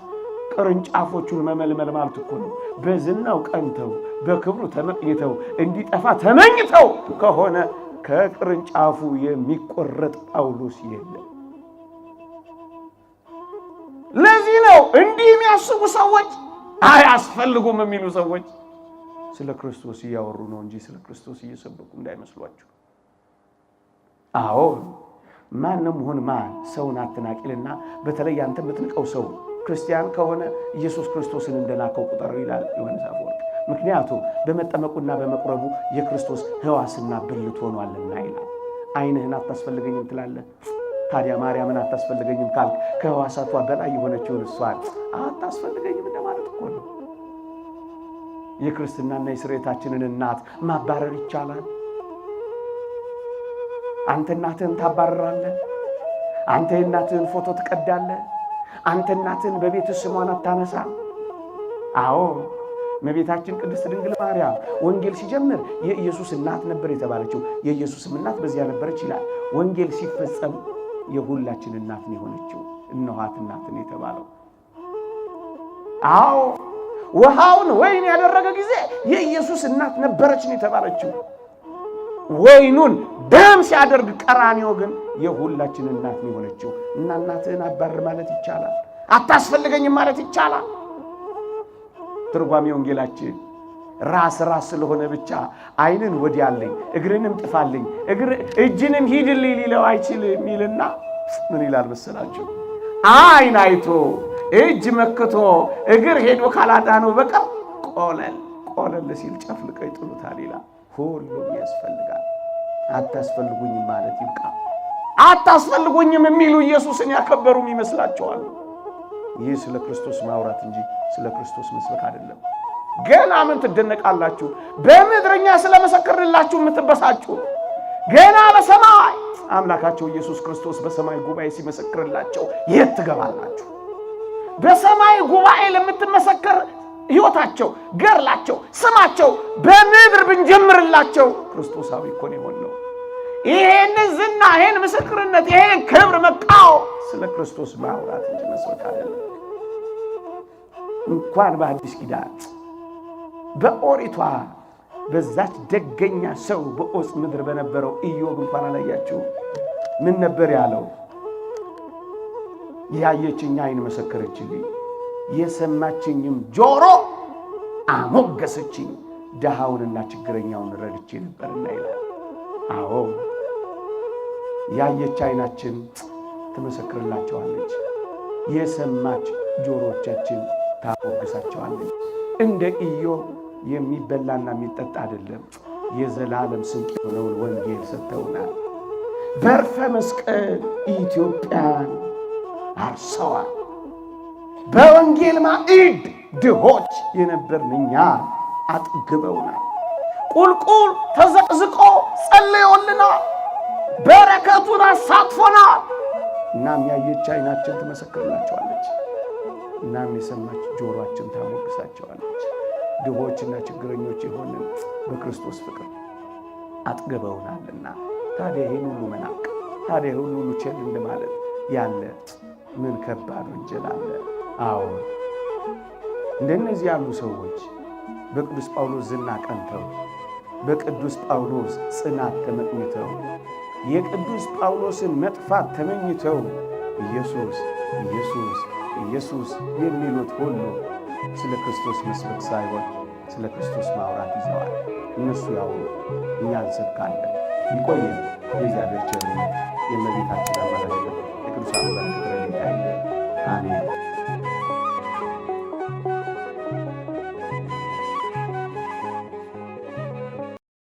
ቅርንጫፎቹን መመልመል ማለት እኮ ነው። በዝናው ቀንተው በክብሩ ተመቅኝተው እንዲጠፋ ተመኝተው ከሆነ ከቅርንጫፉ የሚቆረጥ ጳውሎስ የለም። ለዚህ ነው እንዲህ የሚያስቡ ሰዎች አያስፈልጉም የሚሉ ሰዎች ስለ ክርስቶስ እያወሩ ነው እንጂ ስለ ክርስቶስ እየሰበኩ እንዳይመስሏችሁ። አዎ ማንም ሆነ ማን ሰውን አትናቂልና በተለይ አንተ የምትንቀው ሰው ክርስቲያን ከሆነ ኢየሱስ ክርስቶስን እንደላከው ቁጠረው ይላል ዮሐንስ አፈወርቅ። ምክንያቱም በመጠመቁና በመቁረቡ የክርስቶስ ሕዋስና ብልት ሆኗልና ይላል። ዓይንህን አታስፈልገኝም ትላለህ። ታዲያ ማርያምን አታስፈልገኝም ካልክ ከሕዋሳቷ በላይ የሆነችውን እሷን አታስፈልገኝም እንደማለት እኮ ነው። የክርስትናና የስርየታችንን እናት ማባረር ይቻላል? አንተ እናትህን ታባረራለህ? አንተ የእናትህን ፎቶ ትቀዳለህ? አንተ እናትህን በቤት ስሟን አታነሳ? አዎ እመቤታችን ቅድስት ድንግል ማርያም ወንጌል ሲጀምር የኢየሱስ እናት ነበር የተባለችው። የኢየሱስም እናት በዚያ ነበረች ይላል። ወንጌል ሲፈጸም የሁላችን እናት ነው የሆነችው። እነኋት እናትን የተባለው አዎ ውሃውን ወይን ያደረገ ጊዜ የኢየሱስ እናት ነበረች ነው የተባለችው። ወይኑን ደም ሲያደርግ ቀራንዮ ግን የሁላችን እናት ነው የሆነችው። እና እናትህን አባር ማለት ይቻላል? አታስፈልገኝም ማለት ይቻላል? ትርጓሜ ወንጌላችን ራስ ስለሆነ ብቻ ዓይንን ወዲያልኝ እግርንም ጥፋልኝ እጅንም ሂድልኝ ሊለው አይችልም ይልና ምን ይላል መሰላችሁ? ዓይን አይቶ እጅ መክቶ እግር ሄዶ ካላዳነው በቀር ቆለል ሲል ጨፍልቀው ይጥሉታል ይላል። ሁሉም ያስፈልጋል። አታስፈልጉኝም ማለት ይብቃ። አታስፈልጉኝም የሚሉ ኢየሱስን ያከበሩም ይመስላቸዋል። ይህ ስለ ክርስቶስ ማውራት እንጂ ስለ ክርስቶስ መስበክ አይደለም። ገና ምን ትደነቃላችሁ? በምድርኛ ስለመሰከርንላችሁ የምትበሳጩ ገና በሰማይ አምላካቸው ኢየሱስ ክርስቶስ በሰማይ ጉባኤ ሲመሰክርላቸው የት ትገባላችሁ? በሰማይ ጉባኤ ለምትመሰከር ሕይወታቸው፣ ገርላቸው፣ ስማቸው በምድር ብንጀምርላቸው ክርስቶሳዊ እኮ ነው የሆነው። ይሄን ዝና፣ ይሄን ምስክርነት፣ ይሄን ክብር መቃው ስለ ክርስቶስ ማውራት እንጂ መስበክ አይደለም። እንኳን በአዲስ ኪዳን በኦሪቷ በዛች ደገኛ ሰው በዖፅ ምድር በነበረው ኢዮብ እንኳን አላያችሁ? ምን ነበር ያለው? ያየችኝ ዓይን መሰከረችልኝ፣ የሰማችኝም ጆሮ አሞገሰችኝ፣ ድሃውንና ችግረኛውን ረድቼ ነበርና ይላል። አዎ ያየች ዓይናችን ትመሰክርላቸዋለች፣ የሰማች ጆሮቻችን ታሞገሳቸዋለች። እንደ ኢዮብ የሚበላና የሚጠጣ አይደለም፣ የዘላለም ስንቅ የሆነውን ወንጌል ሰጥተውናል። በርፈ መስቀል ኢትዮጵያን አርሰዋል። በወንጌል ማዕድ ድሆች የነበርን እኛ አጥግበውናል። ቁልቁል ተዘቅዝቆ ጸልዮልናል። በረከቱን አሳትፎናል። እናም ያየች ዓይናችን ትመሰክርላቸዋለች፣ እናም የሰማች ጆሮአችን ታሞግሳቸዋለች። ድሆችና ችግረኞች የሆንን በክርስቶስ ፍቅር አጥግበውናልና ታዲያ ይህን ሁሉ መናቅ፣ ታዲያ ይህን ሁሉ ቸል እንደማለት ያለ ምን ከባድ ወንጀል አለ? አዎ እንደነዚህ ያሉ ሰዎች በቅዱስ ጳውሎስ ዝና ቀንተው፣ በቅዱስ ጳውሎስ ጽናት ተመኝተው፣ የቅዱስ ጳውሎስን መጥፋት ተመኝተው ኢየሱስ ኢየሱስ ኢየሱስ የሚሉት ሁሉ ስለ ክርስቶስ መስበክ ሳይሆን ስለ ክርስቶስ ማውራት ይዘዋል። እነሱ ያውሩ፣ እኛ እንሰብካለን። ይቆየን። የእግዚአብሔር ቸርነት፣ የእመቤታችን አማላጅነት፣ የቅዱሳን በረከት ረድኤት አይለየን። አሜን።